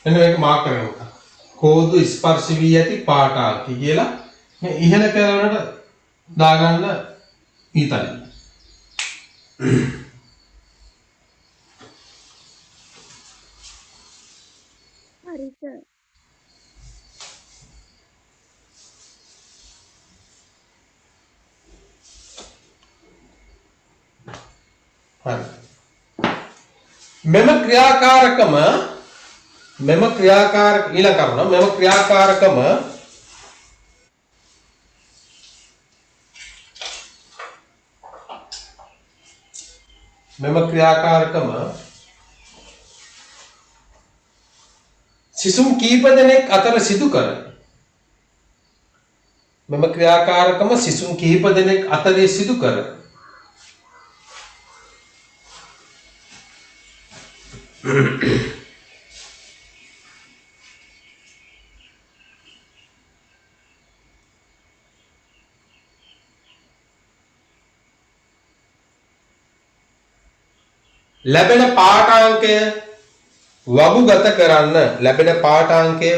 එන්න මේක මාක් කරගන්න. කෝදු ස්පර්ශ වී ඇති පාඨාංකය කියලා මේ ඉහළ කැලවලට දාගන්න ඊතලිය. හරි සර්. හරි. මෙම ක්‍රියාකාරකම ඊළඟ කරුණ මෙම ක්‍රියාකාරකම සිසුන් කීප දෙනෙක් අතර සිදු කර මෙම ක්‍රියාකාරකම සිසුන් කීප දෙනෙක් අතරේ සිදු කර ලැබෙන පාඨාංකය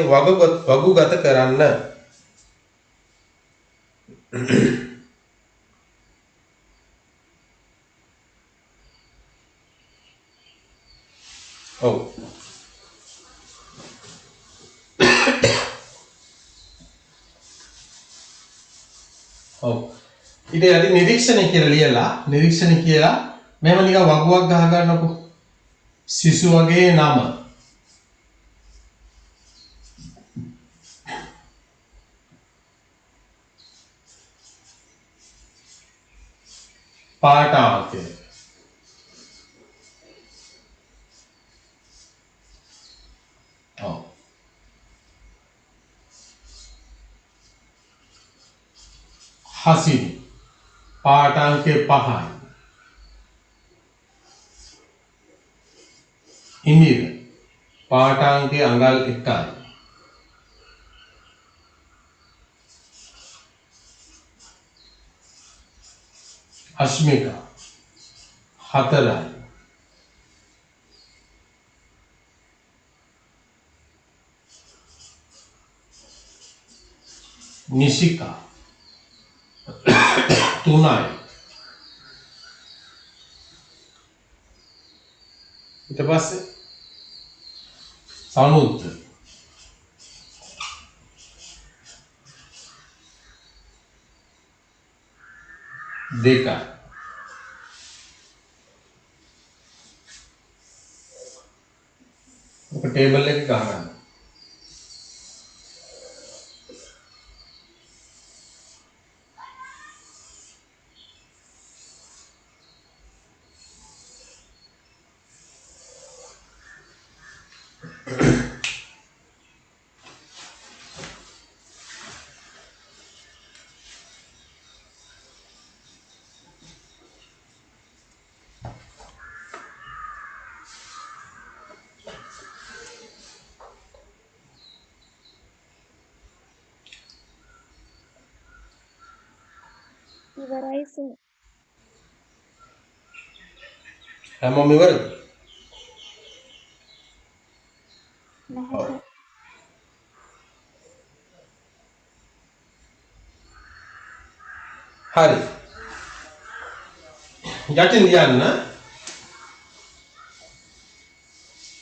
වගුගත කරන්න ඔව් ඊට යටි නිරීක්ෂණය කියලා මෙහෙම නිකන් වගුවක් ගහ ගන්නකො සිසුවගේ නම පාඨාංකය ඔව් හසිනි පාඨාංකය 5යි ඉන්දිර පාඨාංකය අඟල් 1යි අස්මිකා 4යි නිශිකා 3යි ඊට පස්සේ සමුද්‍ර 2යි ඔක ටේබල් එකේ ගහගන්න ඉවරයි සර්. හැමෝම ඉවරද? නැහැ සර්. හරි. යටින් ලියන්න.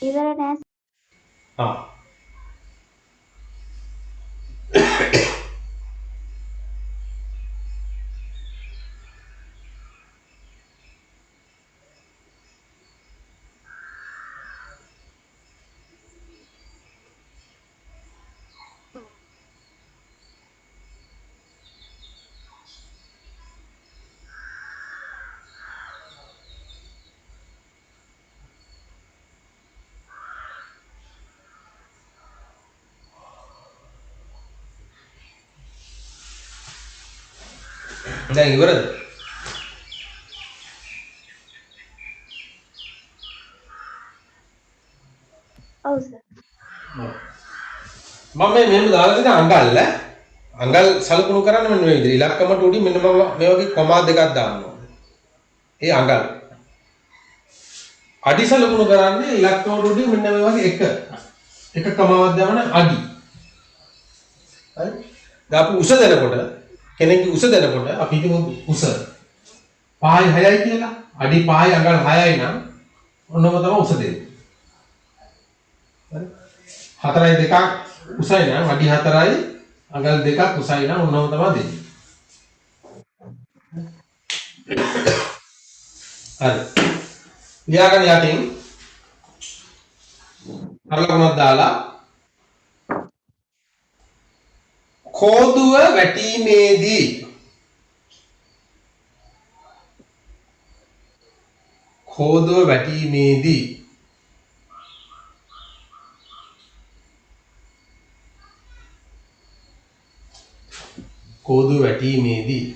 ඉවර නෑ සර්. ආ. දැන් ඉවරද? ඔව් සර්. මම මෙන්න දාලා තියෙන අඟල් අඟල් සලකුණු කරන්න මෙන්න මේ විදිහට ඉලක්කමට උඩින් මෙන්න මම මේ වගේ කොමා දෙකක් දාන්න ඕනේ. ඒ අඟල්. අඩි සලකුණු කරන්නේ ඉලක්කමට උඩින් මෙන්න මේ වගේ එක කමාවක් දාන්න අඩි. හරි? දැන් අපි උස දෙනකොට කෙනෙක්ගේ උස දෙනකොට අපි හිතමු උස 5යි 6යි කියලා. අඩි 5යි අඟල් 6යි නම් ඔන්නම තමයි උස දෙන්නේ. හරි? 4යි 2ක් උසයි නම් අඩි 4යි අඟල් 2ක් උසයි නම් ඔන්නම තමයි දෙන්නේ. හරි. ලියාගන්න යටින් අරලකුණක් දාලා කෝදුව වැටීමේදී කෝදුව වැටීමේදී කෝදුව වැටීමේදී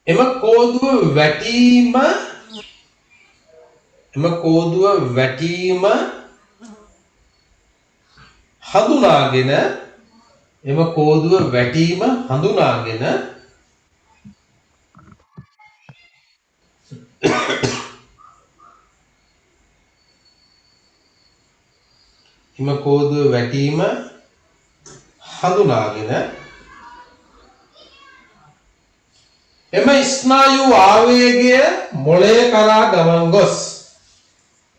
එම කෝදුව වැටීම හඳුනාගෙන එම කෝදුව වැටීම හඳුනාගෙන එම කෝදුව වැටීම හඳුනාගෙන එම ස්නායු ආවේගය මොළය කරා ගමන් ගොස්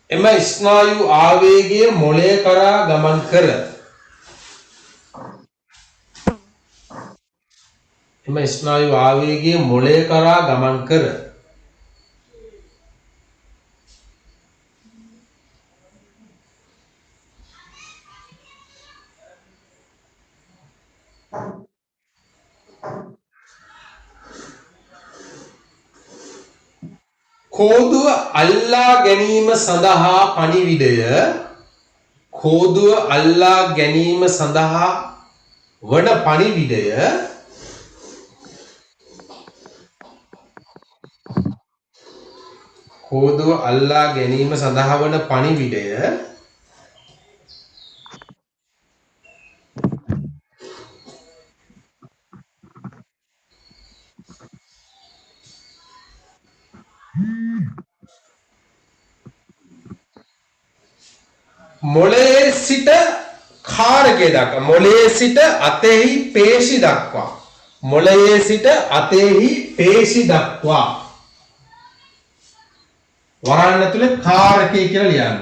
එම ස්නායු ආවේගය මොළය කරා ගමන් කර එම ස්නායු ආවේගය මොළය කරා ගමන් කර කෝදුව අල්ලා ගැනීම සඳහා පණිවිඩය කෝදුව අල්ලා ගැනීම සඳහා වන පණිවිඩය කෝදුව අල්ලා ගැනීම සඳහා වන පණිවිඩය මොළයේ සිට කාරකය දක්වා මොළයේ සිට අතෙහි පේශි දක්වා මොළයේ සිට අතෙහි පේශි දක්වා වරාන්න ඇතුලේ කාරකය කියලා ලියන්න.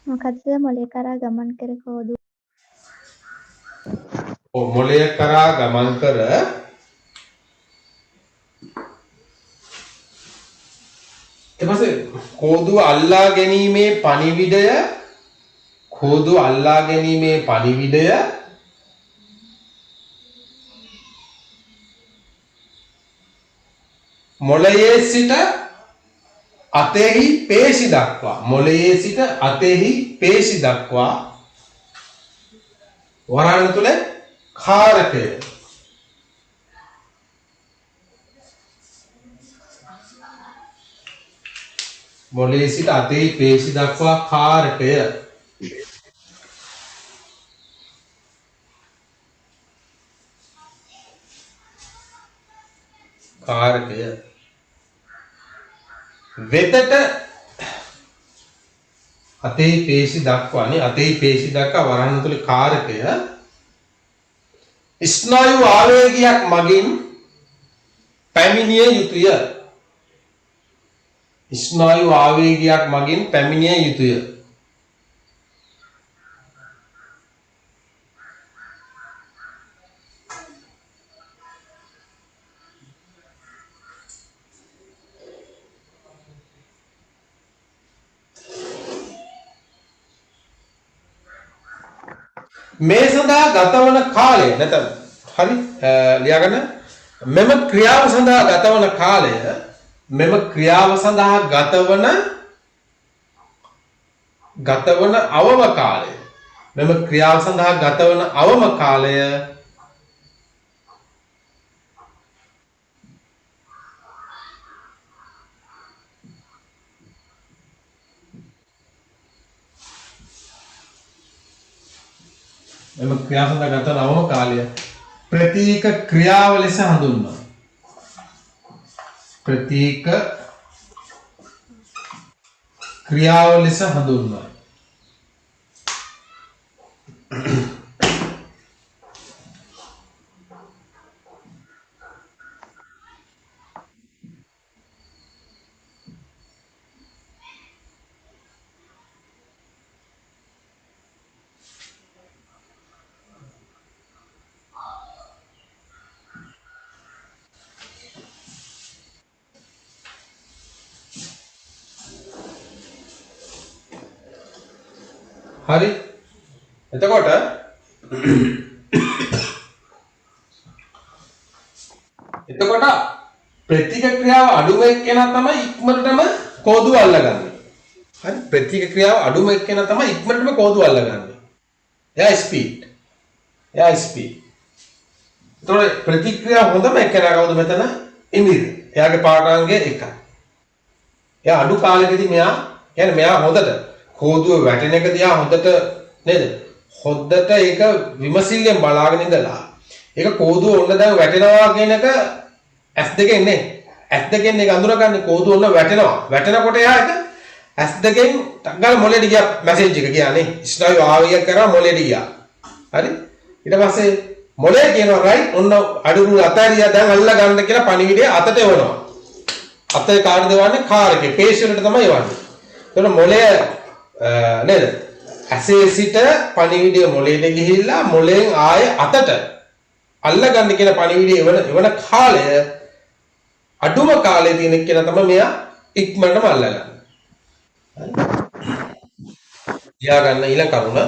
මොකද්ද මොලේ කරා ගමන් කර කෝදුව? ඔව් මොළය කරා ගමන් කර ඊපස්සේ කෝදුව අල්ලා ගැනීමේ පණිවිඩය කෝදුව අල්ලා ගැනීමේ පණිවිඩය මොළයේ සිට අතෙහි පේශි දක්වා මොළයේ සිට අතෙහි පේශි දක්වා වරාණ තුල කාරකය මොළයේ සිට අතෙහි පේශි දක්වා කාරකය කාරකය වෙතට අතේ පේශි දක්වන්නේ අතේ පේශි දක්වා වරහන් තුල කාරකය ස්නායු ආවේගයක් මගින් පැමිණිය යුතුය. ස්නායු ආවේගයක් මගින් පැමිණිය යුතුය. මේ සඳහා ගතවන කාලය නැත්නම් හරි ලියාගන්න මෙම ක්‍රියාව සඳහා ගතවන කාලය මෙම ක්‍රියාව සඳහා ගතවන අවම කාලය මෙම ක්‍රියාව සඳහා ගතවන අවම කාලය මෙම ක්‍රියාව සඳහා ගතවන අවම කාලය ප්‍රතීක ක්‍රියාව ලෙස හඳුන්වනවා. ප්‍රතීක ක්‍රියාව ලෙස හඳුන්වනවා. හරි එතකොට ප්‍රතික්‍රියාව අඩුම එක්කෙනා තමයි ඉක්මනටම කෝදුව අල්ලගන්නේ. හරි ප්‍රතික්‍රියාව අඩුම එක්කෙනා තමයි ඉක්මනටම කෝදුව අල්ලගන්නේ. එයා ස්පීඩ්. එතකොට ප්‍රතික්‍රියාව හොඳම එක්කෙනා කවුද මෙතන? ඉමිර. එයාගේ පාඨාංගය 1යි. එයා අඩු කාලෙකදී මෙයා හොඳට කෝදුව වැටෙන එක දිහා හොඳට නේද? හොද්දට ඒක විමසිල්ලෙන් බලාගෙන ඉඳලා ඒක කෝදුව ඔන්න දැන් වැටෙනවා කියන එක S2 නේ. S2 එක අඳුරගන්නේ කෝදුව ඔන්න වැටෙනවා. වැටෙනකොට එයා ඒක S2 ටග්ගල මොලේට ගියා මැසේජ් එක ගියානේ. ස්නායු ආවේගයක් කරා මොලේට ගියා. හරි? ඊට පස්සේ මොලේ කියනවා රයිට් ඔන්න අඩුරු අතරියා දැන් අල්ල ගන්න කියලා පණිවිඩය අතට එවනවා. අතේ කාර්ය දෙවන්නේ කාරකේ පේශියට තමයි එවන්නේ. එතකොට මොලේ නේද? ඇසේ සිට පණිවිඩය මොලේට ගිහිල්ලා මොලෙන් ආයේ අතට අල්ල ගන්න කියන පණිවිඩය එවන කාලය අඩුම කාලේ තියෙන කෙනා තමයි මෙයා ඉක්මනටම අල්ලගන්නේ. හරි? ලියා ගන්න ඊළඟ කරුණ.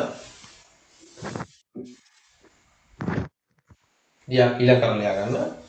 ඊළඟ කරුණ ලියා ගන්න.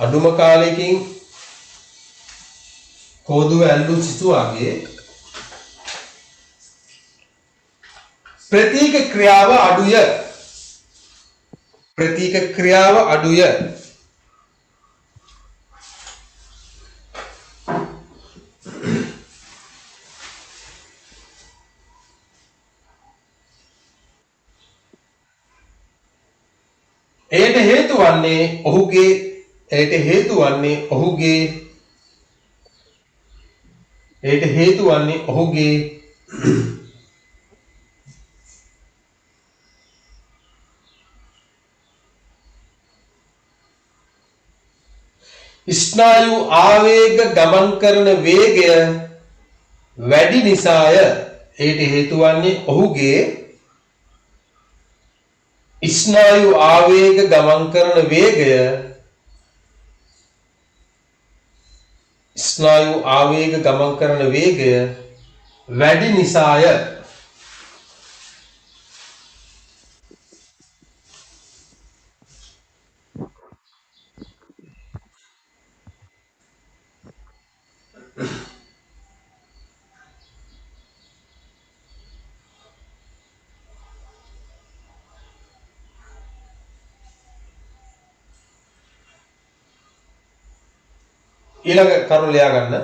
අඩුම කාලයකින් කෝදුව ඇල්ලූ සිසුවාගේ ප්‍රතීක ක්‍රියාව අඩුය. එයට හේතු වන්නේ ඔහුගේ ස්නායු ආවේග ගමන් කරන වේගය වැඩි නිසාය. ඒට හේතු වන්නේ ඔහුගේ ස්නායු ආවේග ගමන් කරන වේගය වැඩි නිසාය. ඊළඟ කරුණ ලියා ගන්න.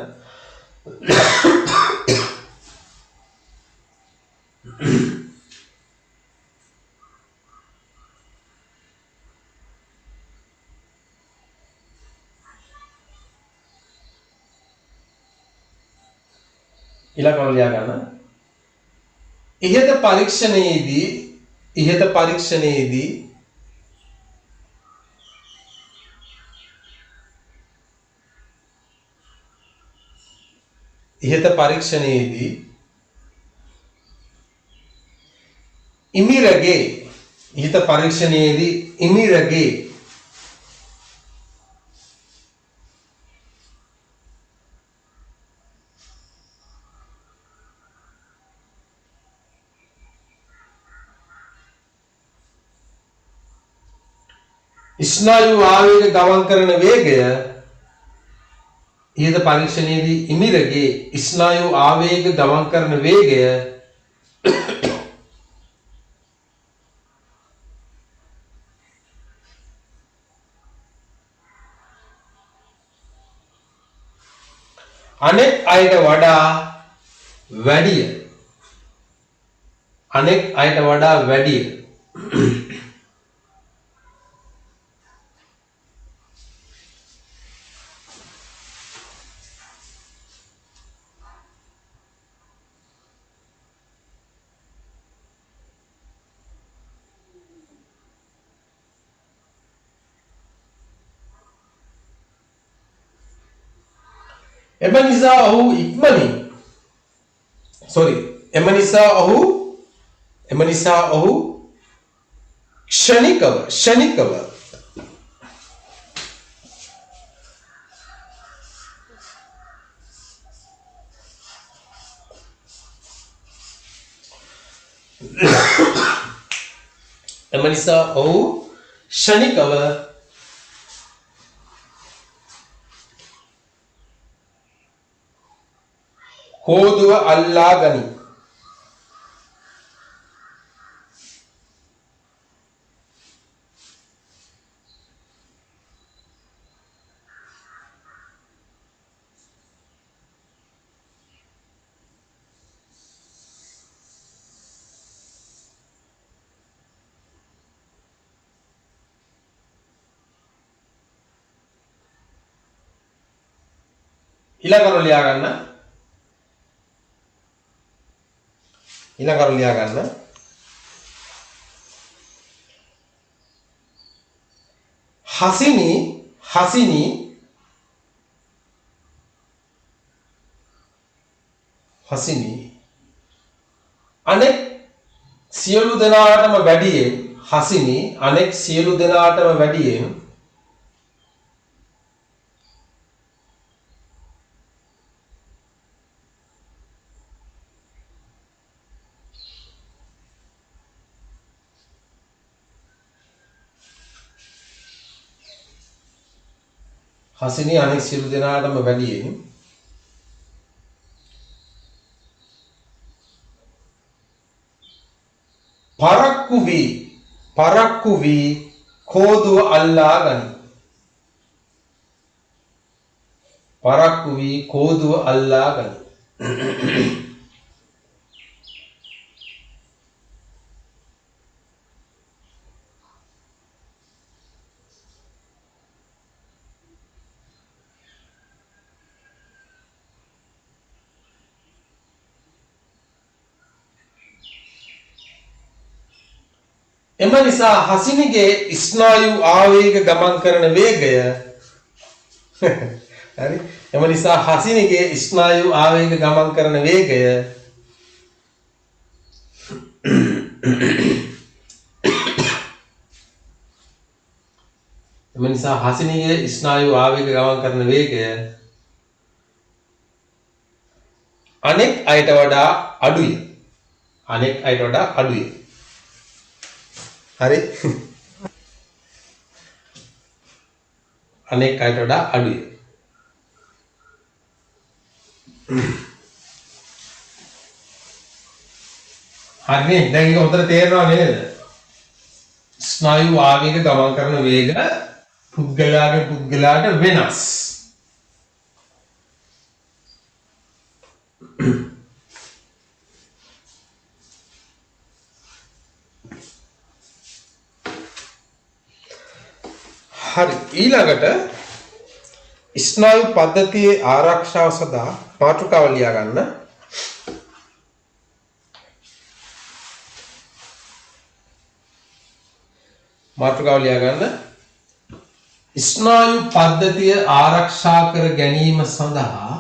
ඊළඟ කරුණ ලියා ගන්න. ඉහත පරීක්ෂණයේදී ඉහත පරීක්ෂණයේදී ඉමිරගේ ඉහත පරීක්ෂණයේදී ඉමිරගේ ස්නායු ආවේග ගමන් කරන වේගය ඉහත පරීක්ෂණයේදී ඉමිරගේ ස්නායු ආවේග ගමන් කරන වේගය අනෙක් අයට වඩා වැඩිය. අනෙක් අයට වඩා වැඩිය. එම නිසා ඔහු ක්ෂණිකව කෝදුව අල්ලා ගනි. ඊළඟ කරුණ ලියා ගන්න. හසිනි අනෙක් සියලු දෙනාටම වැඩියෙන් පරක්කු වී කෝදුව අල්ලා ගනි. එම නිසා හසිනිගේ ස්නායු ආවේග ගමන් කරන වේගය හරි. එම නිසා හසිනිගේ ස්නායු ආවේග ගමන් කරන වේගය අනෙක් අයට වඩා අඩුයි. අනෙක් අයට වඩා අඩුයි. හරි? අනෙක් අයට වඩා අඩුයි. හරිනේ දැන් ඒක හොඳට තේරෙනව නේද? ස්නායු ආවේග ගමන් කරන වේග පුද්ගලයාට වෙනස්. හරි ඊළඟට ස්නායු පද්ධතියේ ආරක්ෂාව සඳහා මාතෘකාව ලියා ගන්න. මාතෘකාව ලියා ගන්න. ස්නායු පද්ධතිය ආරක්ෂා කර ගැනීම සඳහා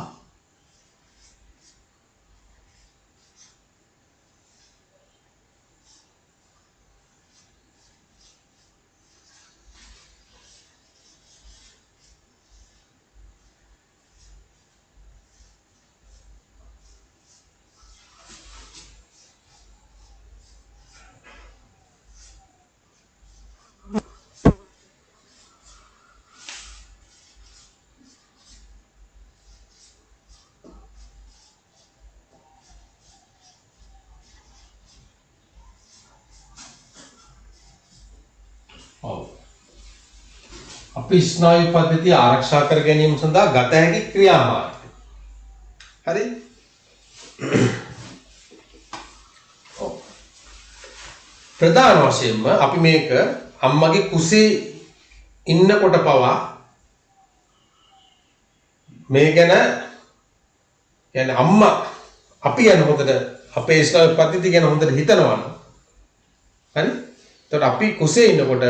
අපි ස්නායු පද්ධතිය ආරක්ෂා කර ගැනීම සඳහා ගත හැකි ක්‍රියාමාර්ග. හරි? ප්‍රධාන වශයෙන්ම අපි මේක අම්මගේ කුසේ ඉන්නකොට පවා මේ ගැන يعني අම්මා අපි යන හොඳට අපේ ස්නායු පද්ධතිය ගැන හොඳට හිතනවා. හරි? එතකොට අපි කුසේ ඉන්නකොට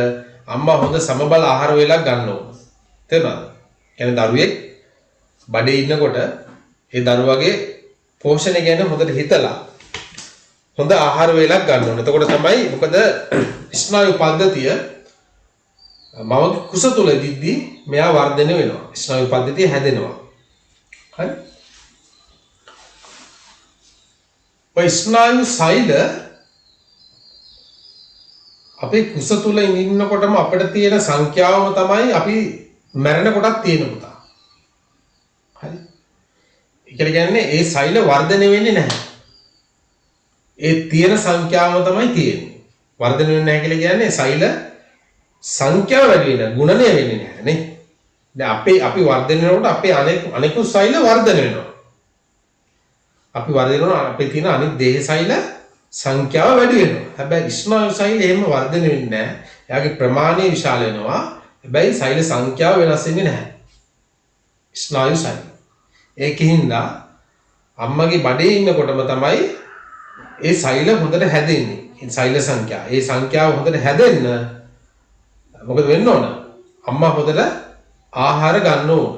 අම්මා හොඳ සමබල ආහාර වේලක් ගන්න ඕන. තේරුණාද? يعني දරුවෙක් බඩේ ඉන්නකොට ඒ දරුවගේ පෝෂණය ගැන හොඳට හිතලා හොඳ ආහාර වේලක් ගන්න ඕන. එතකොට තමයි මොකද ස්නායු පද්ධතිය මවගේ කුස තුල දිද්දි මෙයා වර්ධනය වෙනවා. ස්නායු පද්ධතිය හැදෙනවා. හරි? ඔය ස්නායු සෛල අපේ කුස තුල ඉන්නකොටම අපිට තියෙන සංඛ්‍යාවම තමයි අපි මැරෙන කොටක් තියෙන පුතා. හරි? ඒ කියන්නේ ඒ සෛල වර්ධනය වෙන්නේ නැහැ. ඒ තියෙන සංඛ්‍යාවම තමයි තියෙන්නේ. වර්ධනය වෙන්නේ නැහැ කියලා කියන්නේ සෛල සංඛ්‍යාව වැඩි වෙන ගුණණය වෙන්නේ නැහැ නේ. දැන් අපි වර්ධනය වෙනකොට අපේ අනෙකුත් සෛල වර්ධනය වෙනවා. අපි වර්ධනය වෙනවා අපේ තියෙන අනිත් දේහ සෛල සංඛ්‍යාව වැඩි වෙනවා. හැබැයි ස්නායු සෛල එහෙම වර්ධනය වෙන්නේ නැහැ. එයාගේ ප්‍රමාණය විශාල වෙනවා. හැබැයි සෛල සංඛ්‍යාව වෙනස් වෙන්නේ නැහැ. ස්නායු සෛල. ඒකින්ද අම්මගේ බඩේ ඉන්නකොටම තමයි ඒ සෛල හොඳට හැදෙන්නේ. ඒ සෛල සංඛ්‍යාව. ඒ සංඛ්‍යාව හොඳට හැදෙන්න මොකද වෙන්න ඕන? අම්මා හොඳට ආහාර ගන්න ඕන.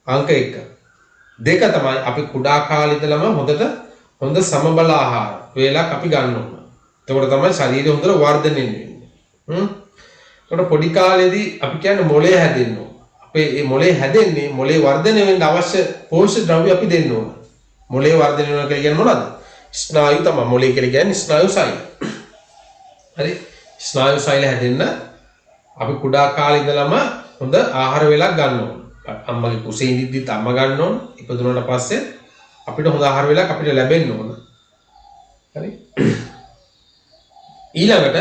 අංක 1. 2 තමයි අපි කුඩා කාලේ ඉඳලම හොඳ සමබල ආහාර වේලක් අපි ගන්න ඕන. එතකොට තමයි ශරීරය හොඳට වර්ධනය වෙන්නේ. එතකොට පොඩි කාලේදී අපි කියන්නේ මොළය හැදෙන්න ඕන. අපේ මේ මොළය හැදෙන්නේ මොළේ වර්ධනය වෙන්න අවශ්‍ය පෝෂක ද්‍රව්‍ය අපි දෙන්න ඕන. මොළේ වර්ධනය වෙනවා කියන්නේ මොනවද? ස්නායු තමයි. මොළේ කියලා කියන්නේ ස්නායු සෛල. හරි? ස්නායු සෛල හැදෙන්න අපි කුඩා කාලේ ඉඳලම හොඳ ආහාර වේලක් ගන්න ඕන. අම්මගේ කුසේ ඉඳිද්දිත් අම්ම ගන්න ඕන. ඉපදුනාට පස්සේ අපිට හොඳ ආහාර වේලක් අපිට ලැබෙන්න ඕන. හරි? ඊළඟට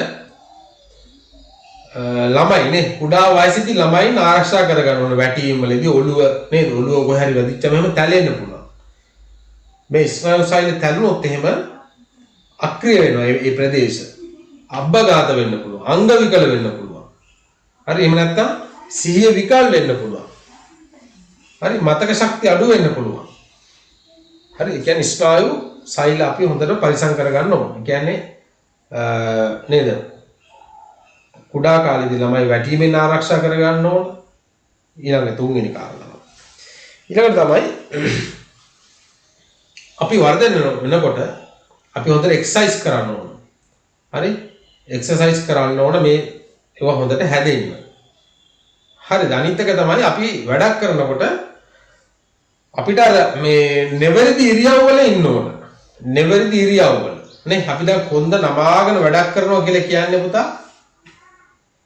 ළමයි නේ කුඩා වයසේදී ළමයින් ආරක්ෂා කරගන්න ඕන වැටීම් වලදී ඔළුව නේද ඔළුව කොහේ හරි වැදිච්චම එහෙම තැලෙන්න පුළුවන්. මේ ස්නායු සෛල තැළුනොත් එහෙම අක්‍රිය වෙනවා මේ ප්‍රදේශ. අබ්බගාත වෙන්න පුළුවන්. අංග විකල වෙන්න පුළුවන්. හරි එහෙම නැත්නම් සිහිය විකල් වෙන්න පුළුවන්. හරි මතක ශක්තිය අඩු වෙන්න පුළුවන්. හරි ඒ කියන්නේ ස්නායු සෛල අපි හොඳට පරිසම් කරගන්න ඕන. ඒ කියන්නේ නේද? කුඩා කාලේදී ළමයි වැටීමෙන් ආරක්ෂා කරගන්න ඕන. ඊළඟ තුන්වෙනි කාරණාව. ඊළඟට තමයි අපි වර්ධනය වෙනකොට අපි හොඳට එක්සර්සයිස් කරන්න ඕන. හරි? එක්සර්සයිස් කරන්න ඕන මේ ඒවා හොඳට හැදෙන්න. හරිද? අනිත් එක තමයි අපි වැඩක් කරනකොට අපිට අර මේ නිවැරදි ඉරියව්වල ඉන්න ඕන. නිවැරදි ඉරියව්වල. නේ අපි දැන් කොන්ද නමාගෙන වැඩක් කරනවා කියලා කියන්නේ පුතා.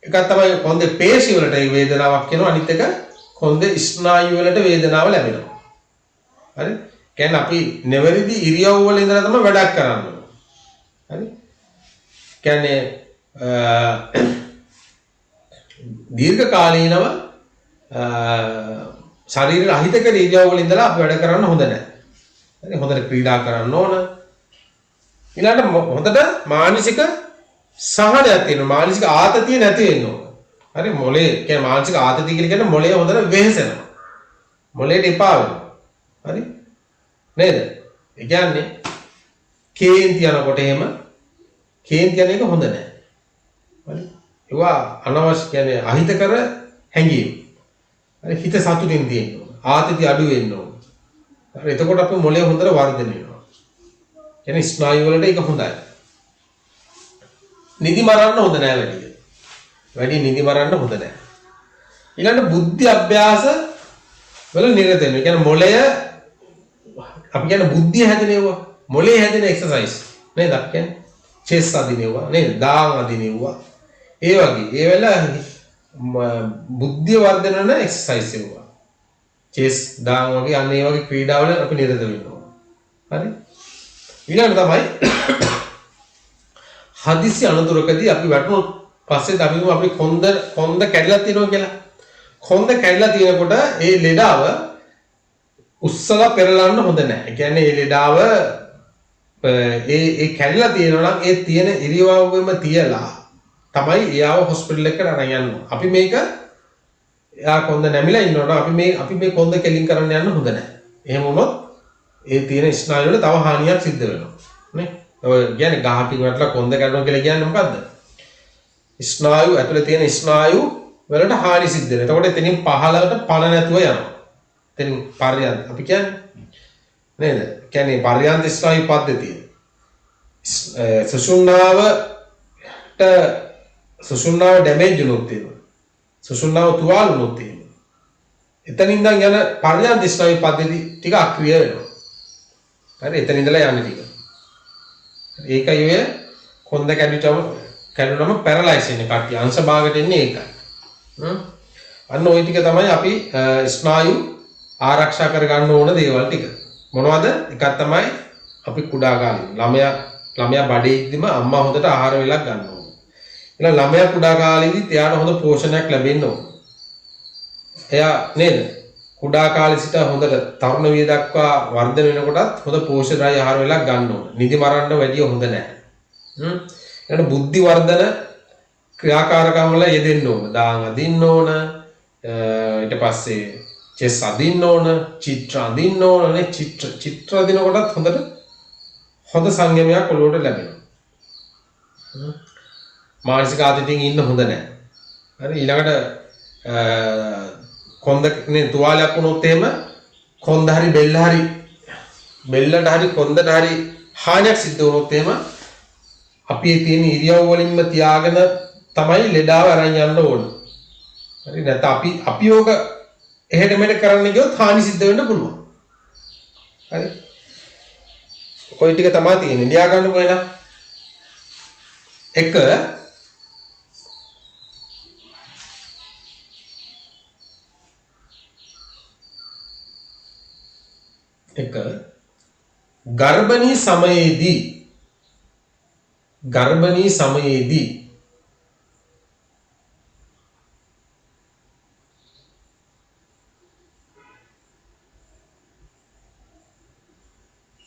එකක් තමයි කොන්දේ පේශි වලට ඒ වේදනාවක් කියනවා. අනිත් එක කොන්දේ ස්නායු වලට වේදනාව ලැබෙනවා. හරි? කියන්නේ අපි නිවැරදි ඉරියව්වල ඉඳලා තමයි වැඩක් කරන්නේ. හරි? කියන්නේ දීර්ඝ කාලීනව ශරීර රහිත කර ඉරියව්වල ඉඳලා අපි වැඩ කරන්න හොඳ නැහැ. හරි? හොඳට ක්‍රීඩා කරන්න ඕන. ඊළඟට හොඳට මානසික සහනයක් තියෙනවා. මානසික ආතතිය නැති වෙන්න ඕන. හරි? මොලේ කියන්නේ මානසික ආතතිය කියලා කියන්නේ මොලේ හොඳට වෙහෙසෙනවා. මොලේට එපා වෙනවා. හරි? නේද? ඒ කියන්නේ කේන්ති යනකොට එහෙම කේන්ති යන එක හොඳ නැහැ. හරි? ඒවා අනවශ්‍ය කියන්නේ අහිතකර හැඟීම්. හරි? හිත සතුටින් තියෙන්න ඕන. ආතතිය අඩු වෙන්න ඕන. හරි? එතකොට අපේ මොලේ හොඳට වර්ධනය වෙනවා. කියන්නේ ස්නායු වලට ඒක හොඳයි. නිදි මරන්න හොඳ නැහැ වැඩි. වැඩි නිදි මරන්න හොඳ නැහැ. ඊළඟට බුද්ධි අභ්‍යාස වල නිරත වෙනවා. කියන්නේ මොලය අපි කියන්නේ බුද්ධිය හැදෙනවා. මොලේ හැදෙන එක්සර්සයිස් නේද? අපි කියන්නේ චෙස් අදිනවා නේද? දාන් අදිනවා. ඒ වගේ ඒ වෙලාව බුද්ධිය වර්ධනය කරන එක්සර්සයිස් ඒවා. චෙස් දාන් වගේ අන්න ඒ වගේ ක්‍රීඩාවල අපි නිරත වෙන්න ඕන. හරි? ඊළඟට තමයි හදිසි අනතුරකදී අපි වැටුණොත් පස්සේ අපි කොන්ද කැඩලා තියෙනවා කියලා. කොන්ද කැඩලා තියෙනකොට ඒ ලෙඩාව උස්සලා පෙරලන්න හොඳ නැහැ. ඒ කියන්නේ ඒ ලෙඩාව ඒ කැඩලා තියෙනවා නම් ඒ තියෙන ඉරියව්වෙම තියලා තමයි එයාව හොස්පිටල් එකට අරන් යන්න. අපි මේක එයා කොන්ද නැමිලා ඉන්නකොට අපි මේ කොන්ද කෙලින් කරන්න යන්න හොඳ නැහැ. එහෙම වුණොත් ඒ තියෙන ස්නායු වල තව හානියක් සිද්ධ වෙනවා. නේ? ඔය කියන්නේ ගහකින් වැටලා කොන්ද කැඩනවා කියලා කියන්නේ මොකද්ද? ස්නායු ඇතුලේ තියෙන ස්නායු වලට හානි සිද්ධ වෙනවා. එතකොට එතනින් පහළට පණ නැතුව යනවා. එතනින් පර්යන්ත අපි කියන්නේ නේද? කියන්නේ පර්යන්ත ස්නායු පද්ධතිය. සුසුම්නාව ඩැමේජ් වුණොත් එහෙම. සුසුම්නාව තුවාල වුණොත් එහෙම. එතනින් ඉඳන් යන පර්යන්ත ස්නායු පද්ධති ටික අක්‍රිය වෙනවා. හරි එතන ඉඳලා යන්නේ ටික. ඒකයි ඔය කොන්ද කැඩුනම පැරලයිස් වෙන්නේ කට්ටිය අංශ භාගයට එන්නේ ඒකයි. අන්න ওই ටික තමයි අපි ස්නායු ආරක්ෂා කර ගන්න ඕන දේවල් ටික. මොනවද? එකක් තමයි අපි කුඩා කාලේ ළමයා බඩේ ඉද්දිම අම්මා හොඳට ආහාර වේලක් ගන්න ඕන. ඊළඟ ළමයා කුඩා කාලේදී එයාට හොඳ පෝෂණයක් ලැබෙන්න ඕන. එයා නේද? කුඩා කාලේ සිට හොඳට තරුණ විය දක්වා වර්ධනය වෙනකොටත් හොඳ පෝෂණයි ආහාර වේලක් ගන්න ඕන. නිදි මරන්න වැඩිය හොඳ නැහැ. ඊළඟ බුද්ධි වර්ධන ක්‍රියාකාරකම් වල යෙදෙන්න ඕන. දාන් අදින්න ඕන. ඊට පස්සේ චෙස් අදින්න ඕන. චිත්‍ර අදින්න ඕන. නේ චිත්‍ර අදිනකොටත් හොඳ සංයමයක් ඔළුවට ලැබෙනවා. මානසික ආතතියෙන් ඉන්න හොඳ නැහැ. හරි ඊළඟට කොන්දනේ තුවාලයක් වුණොත් එහෙම කොන්ද හරි බෙල්ලට හරි කොන්දට හරි හානියක් සිද්ධ වුණොත් එහෙම අපි තියෙන ඉරියව් වලින්ම තියාගෙන තමයි ලෙඩාව අරන් යන්න ඕන. හරි නැත්නම් අපි යෝග එහෙට මෙහෙට කරන්න ගියොත් හානි සිද්ධ වෙන්න පුළුවන්. හරි. ඔය ටික තමයි තියෙන්නේ. ලියා ගන්නකො එහෙනම්. 1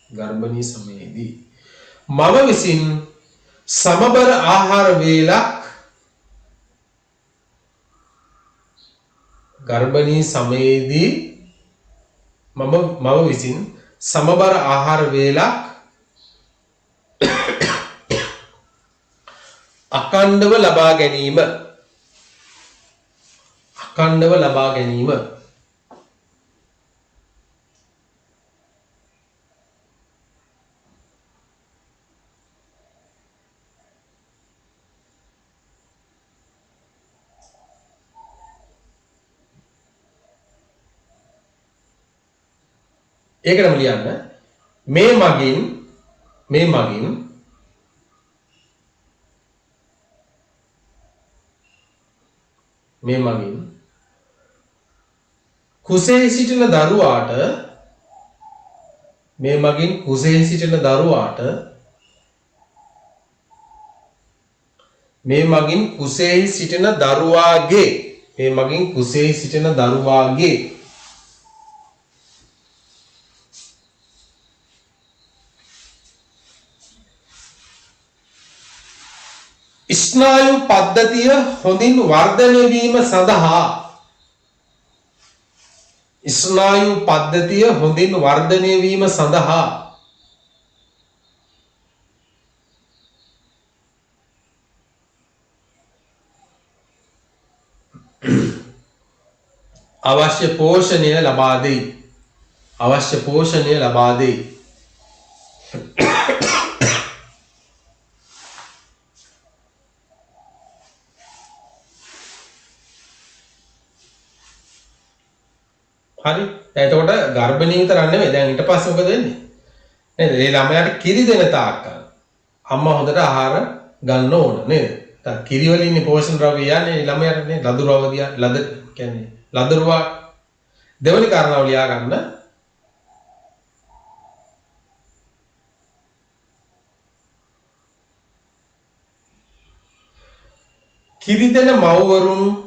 ගර්භණී සමයේදී මම විසින් සමබර ආහාර වේලක් ගර්භණී සමයේදී මම විසින් සමබර ආහාර වේලක් අඛණ්ඩව ලබා ගැනීම ඒකටම ලියන්න මේ මගින් කුසෙහි සිටින දරුවාට ස්නායු පද්ධතිය හොඳින් වර්ධනය වීම සඳහා අවශ්‍ය පෝෂණය ලබා දෙයි. හරි. එතකොට ගර්භණී විතරක් නෙමෙයි. දැන් ඊට පස්සේ මොකද වෙන්නේ? නේද? ඒ ළමයාට කිරි දෙන තාක්කල් අම්මා හොඳට ආහාර ගන්න ඕන නේද? දැන් කිරි වලින් ඉන්නේ පෝෂණ ද්‍රව්‍ය යන්නේ ළමයාට නේ. ලද කියන්නේ ලදරුවා දෙවෙනි කාරණාව ලියා ගන්න. කිරි දෙන මව්වරුන්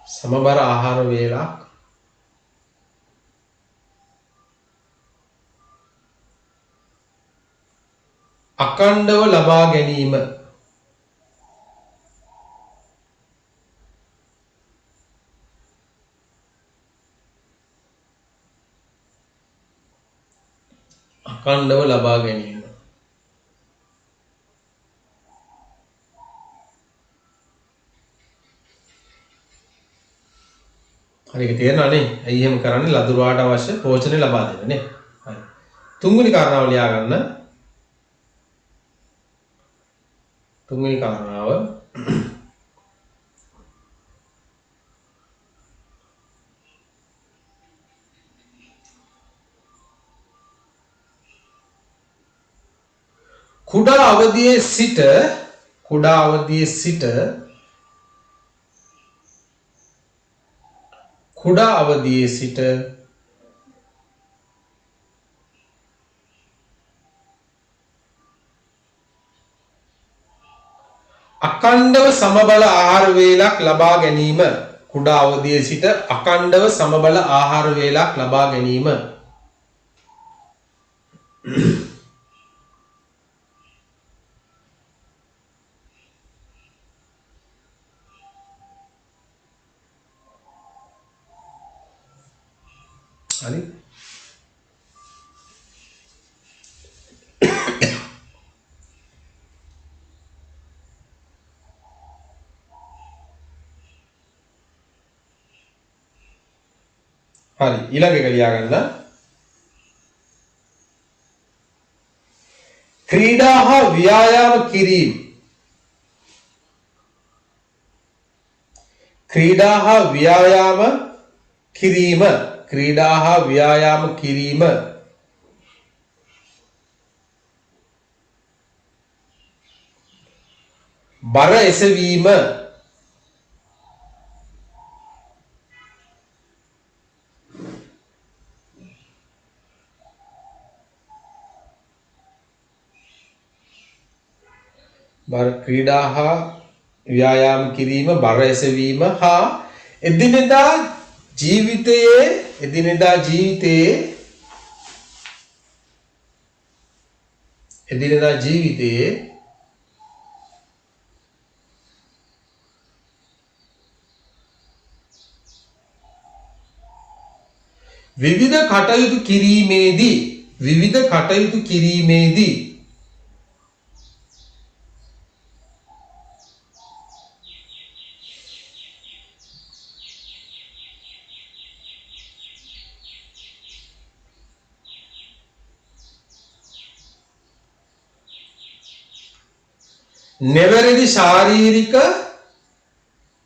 සමබර ආහාර වේලක් අකණ්ඩව ලබා ගැනීම හරි ඒක තේරෙනවනේ. ඇයි එහෙම කරන්නේ? ලදරුවාට අවශ්‍ය පෝෂණය ලබා දෙන්න නේ. හරි. තුන්වෙනි කාරණාව ලියා ගන්න. තුන්වෙනි කාරණාව කුඩා අවදියේ සිට අකණ්ඩව සමබල ආහාර වේලක් ලබා ගැනීම. හරි. හරි ඊළඟ එක ලියා ගන්න. ක්‍රීඩා හා ව්‍යායාම කිරීම. බර එසවීම. ක්‍රීඩා හා ව්‍යායාම කිරීම, බර එසවීම හා එදිනෙදා ජීවිතයේ විවිධ කටයුතු කිරීමේදී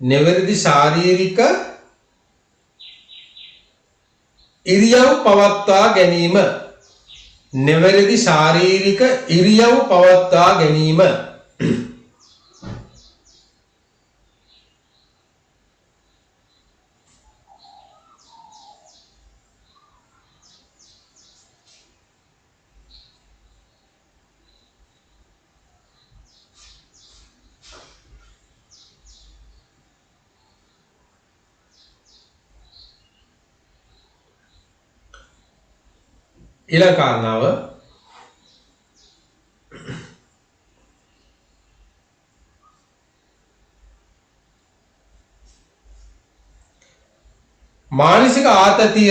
නිවැරදි ශාරීරික ඉරියව් පවත්වා ගැනීම. නිවැරදි ශාරීරික ඉරියව් පවත්වා ගැනීම. ඊළඟ කාරණාව මානසික ආතතිය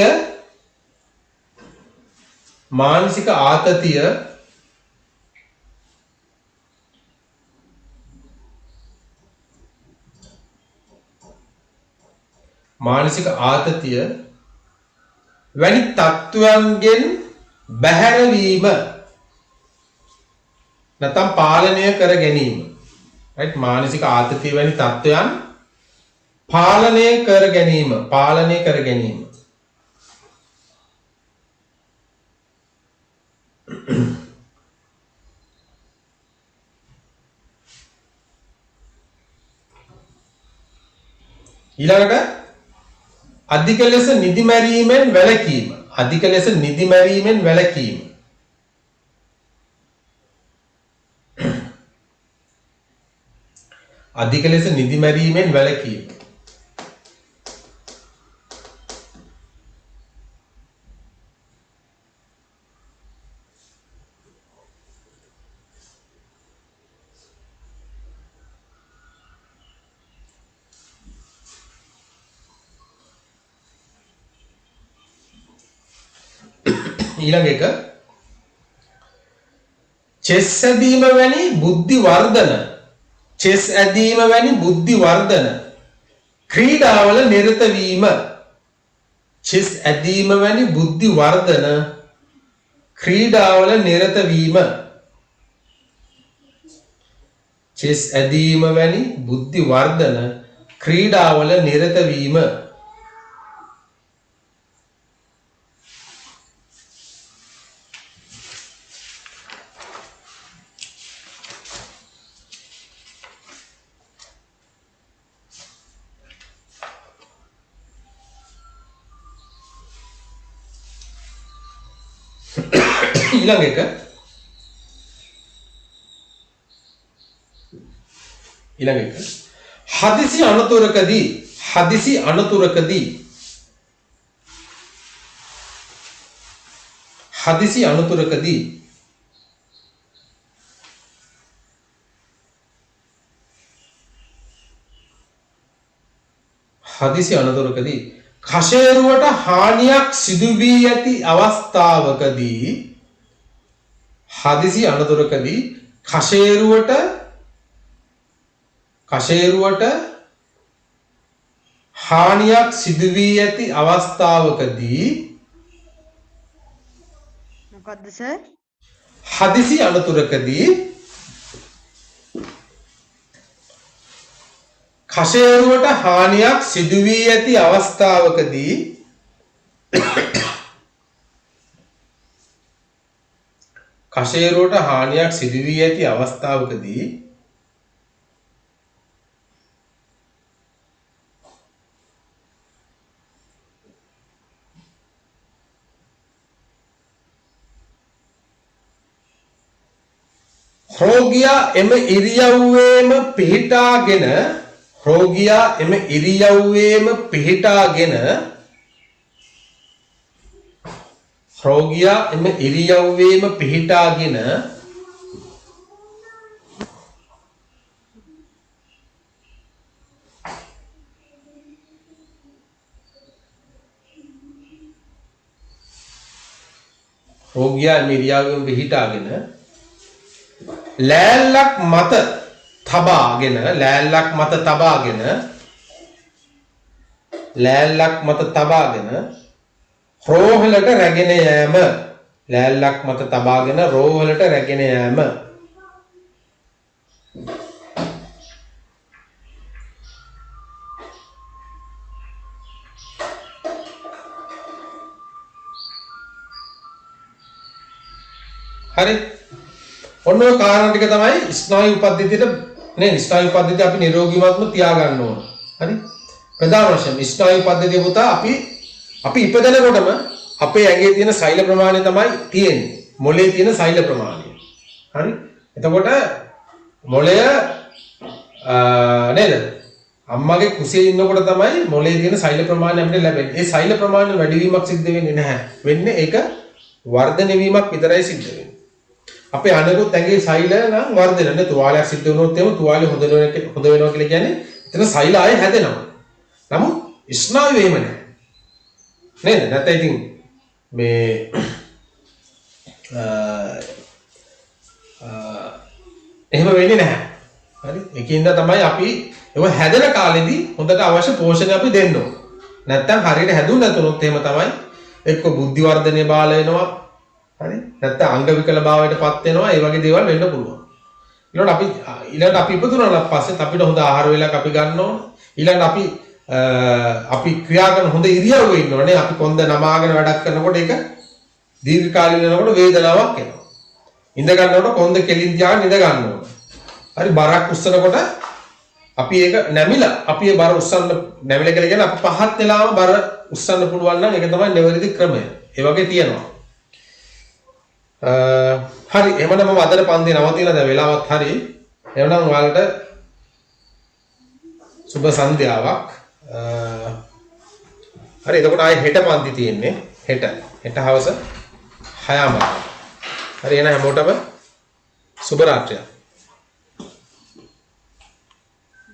වැනි තත්ත්වයන්ගෙන් බැහැරවීම නැත්නම් පාලනය කර ගැනීම. right මානසික ආතතිය වැනි තත්ත්වයන් පාලනය කර ගැනීම. ඊළඟට අධික ලෙස නිදි මැරීමෙන් වැළකීම. අධික ලෙස නිදි මැරීමෙන් වැළකීම. අධික ලෙස නිදි මැරීමෙන් වැළකීම. ඊළඟ එක චෙස් ඇදීම වැනි බුද්ධි වර්ධන ක්‍රීඩාවල නිරත වීම. චෙස් ඇදීම වැනි බුද්ධි වර්ධන ක්‍රීඩාවල නිරත වීම. චෙස් ඇදීම වැනි බුද්ධි වර්ධන ක්‍රීඩාවල නිරත වීම. ඊළඟ එක හදිසි අනතුරකදී කෂේරුවට හානියක් සිදු වී ඇති අවස්ථාවකදී කෂේරුවට හානියක් සිදු වී ඇති අවස්ථාවකදී මොකද්ද සර්? හදිසි අනතුරකදී කෂේරුවට හානියක් සිදු වී ඇති අවස්ථාවකදී රෝගියා එම ඉරියව්වේම පිහිටාගෙන ලෑල්ලක් මත තබාගෙන රෝහලට රැගෙන යෑම. හරි. ඔන්න ඔය කාරණා ටික තමයි ස්නායු පද්ධතියට නේ ස්නායු පද්ධතිය අපි නිරෝගීවත්ව තියාගන්න ඕන. හරි. ප්‍රධාන වශයෙන් ස්නායු පද්ධතිය පුතා අපි ඉපදෙනකොටම අපේ ඇඟේ තියෙන සෛල ප්‍රමාණය තමයි තියෙන්නේ. මොළයේ තියෙන සෛල ප්‍රමාණය. හරි. එතකොට මොළය නේද? අම්මගේ කුසේ ඉන්නකොට තමයි මොළයේ තියෙන සෛල ප්‍රමාණය අපිට ලැබෙන්නේ. ඒ සෛල ප්‍රමාණය වැඩි වීමක් සිද්ධ වෙන්නේ නැහැ. වෙන්නේ ඒක වර්ධනය වීමක් විතරයි සිද්ධ වෙන්නේ. අපේ අනෙකුත් ඇඟේ සෛල නම් වර්ධනය නේ තුවාලයක් සිද්ධ වුණොත් එහෙම තුවාලය හොඳ වෙනවා කියලා කියන්නේ එතන සෛල ආයෙ හැදෙනවා. නමුත් ස්නායු එහෙම නැහැ. නේද? නැත්නම් ඉතින් මේ එහෙම වෙන්නේ නැහැ. හරි? ඒකින්ද තමයි අපි ඒක හැදෙන කාලෙදී හොඳට අවශ්‍ය පෝෂණය අපි දෙන්න ඕන. නැත්නම් හරියට හැදුන්නේ නැතුනොත් එහෙම තමයි එක්ක බුද්ධි වර්ධනය බාල වෙනවා. හරි? නැත්නම් අංග විකල භාවයටපත් වෙනවා. ඒ වගේ දේවල් වෙන්න පුළුවන්. ඊළඟට අපි ඉපදුනාට පස්සෙත් අපිට හොඳ ආහාර වේලක් අපි ගන්න ඕන. ඊළඟට අපි ක්‍රියා කරන හොඳ ඉරියව්වේ ඉන්න ඕනේ. අපි කොන්ද නමාගෙන වැඩක් කරනකොට ඒක දීර්ඝ කාලීන වෙනකොට වේදනාවක් එනවා. ඉඳ ගන්නකොට කොන්ද කෙලින් තියාගෙන ඉඳ ගන්න ඕන. හරි බරක් උස්සනකොට අපි ඒක නැමිලා අපි ඒ බර උස්සන්න නැමිලා කියලා කියන්නේ අපි පහත් වෙලාම බර උස්සන්න පුළුවන් නම් ඒක තමයි නිවැරදි ක්‍රමය. ඒ වගේ තියෙනවා. හරි එහෙනම් මම අදට පන්ති නවතිනවා දැන් වෙලාවත් හරි. එහෙනම් ඔයාලට සුබ සන්ධ්‍යාවක්. හරි එතකොට ආයේ හෙට පන්ති තියෙන්නේ. හෙට හවස 6:00. හරි එහෙනම් හැමෝටම සුබ රාත්‍රියක්.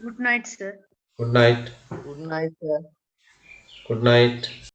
Good night, sir. Good night. Good night, sir. Good night.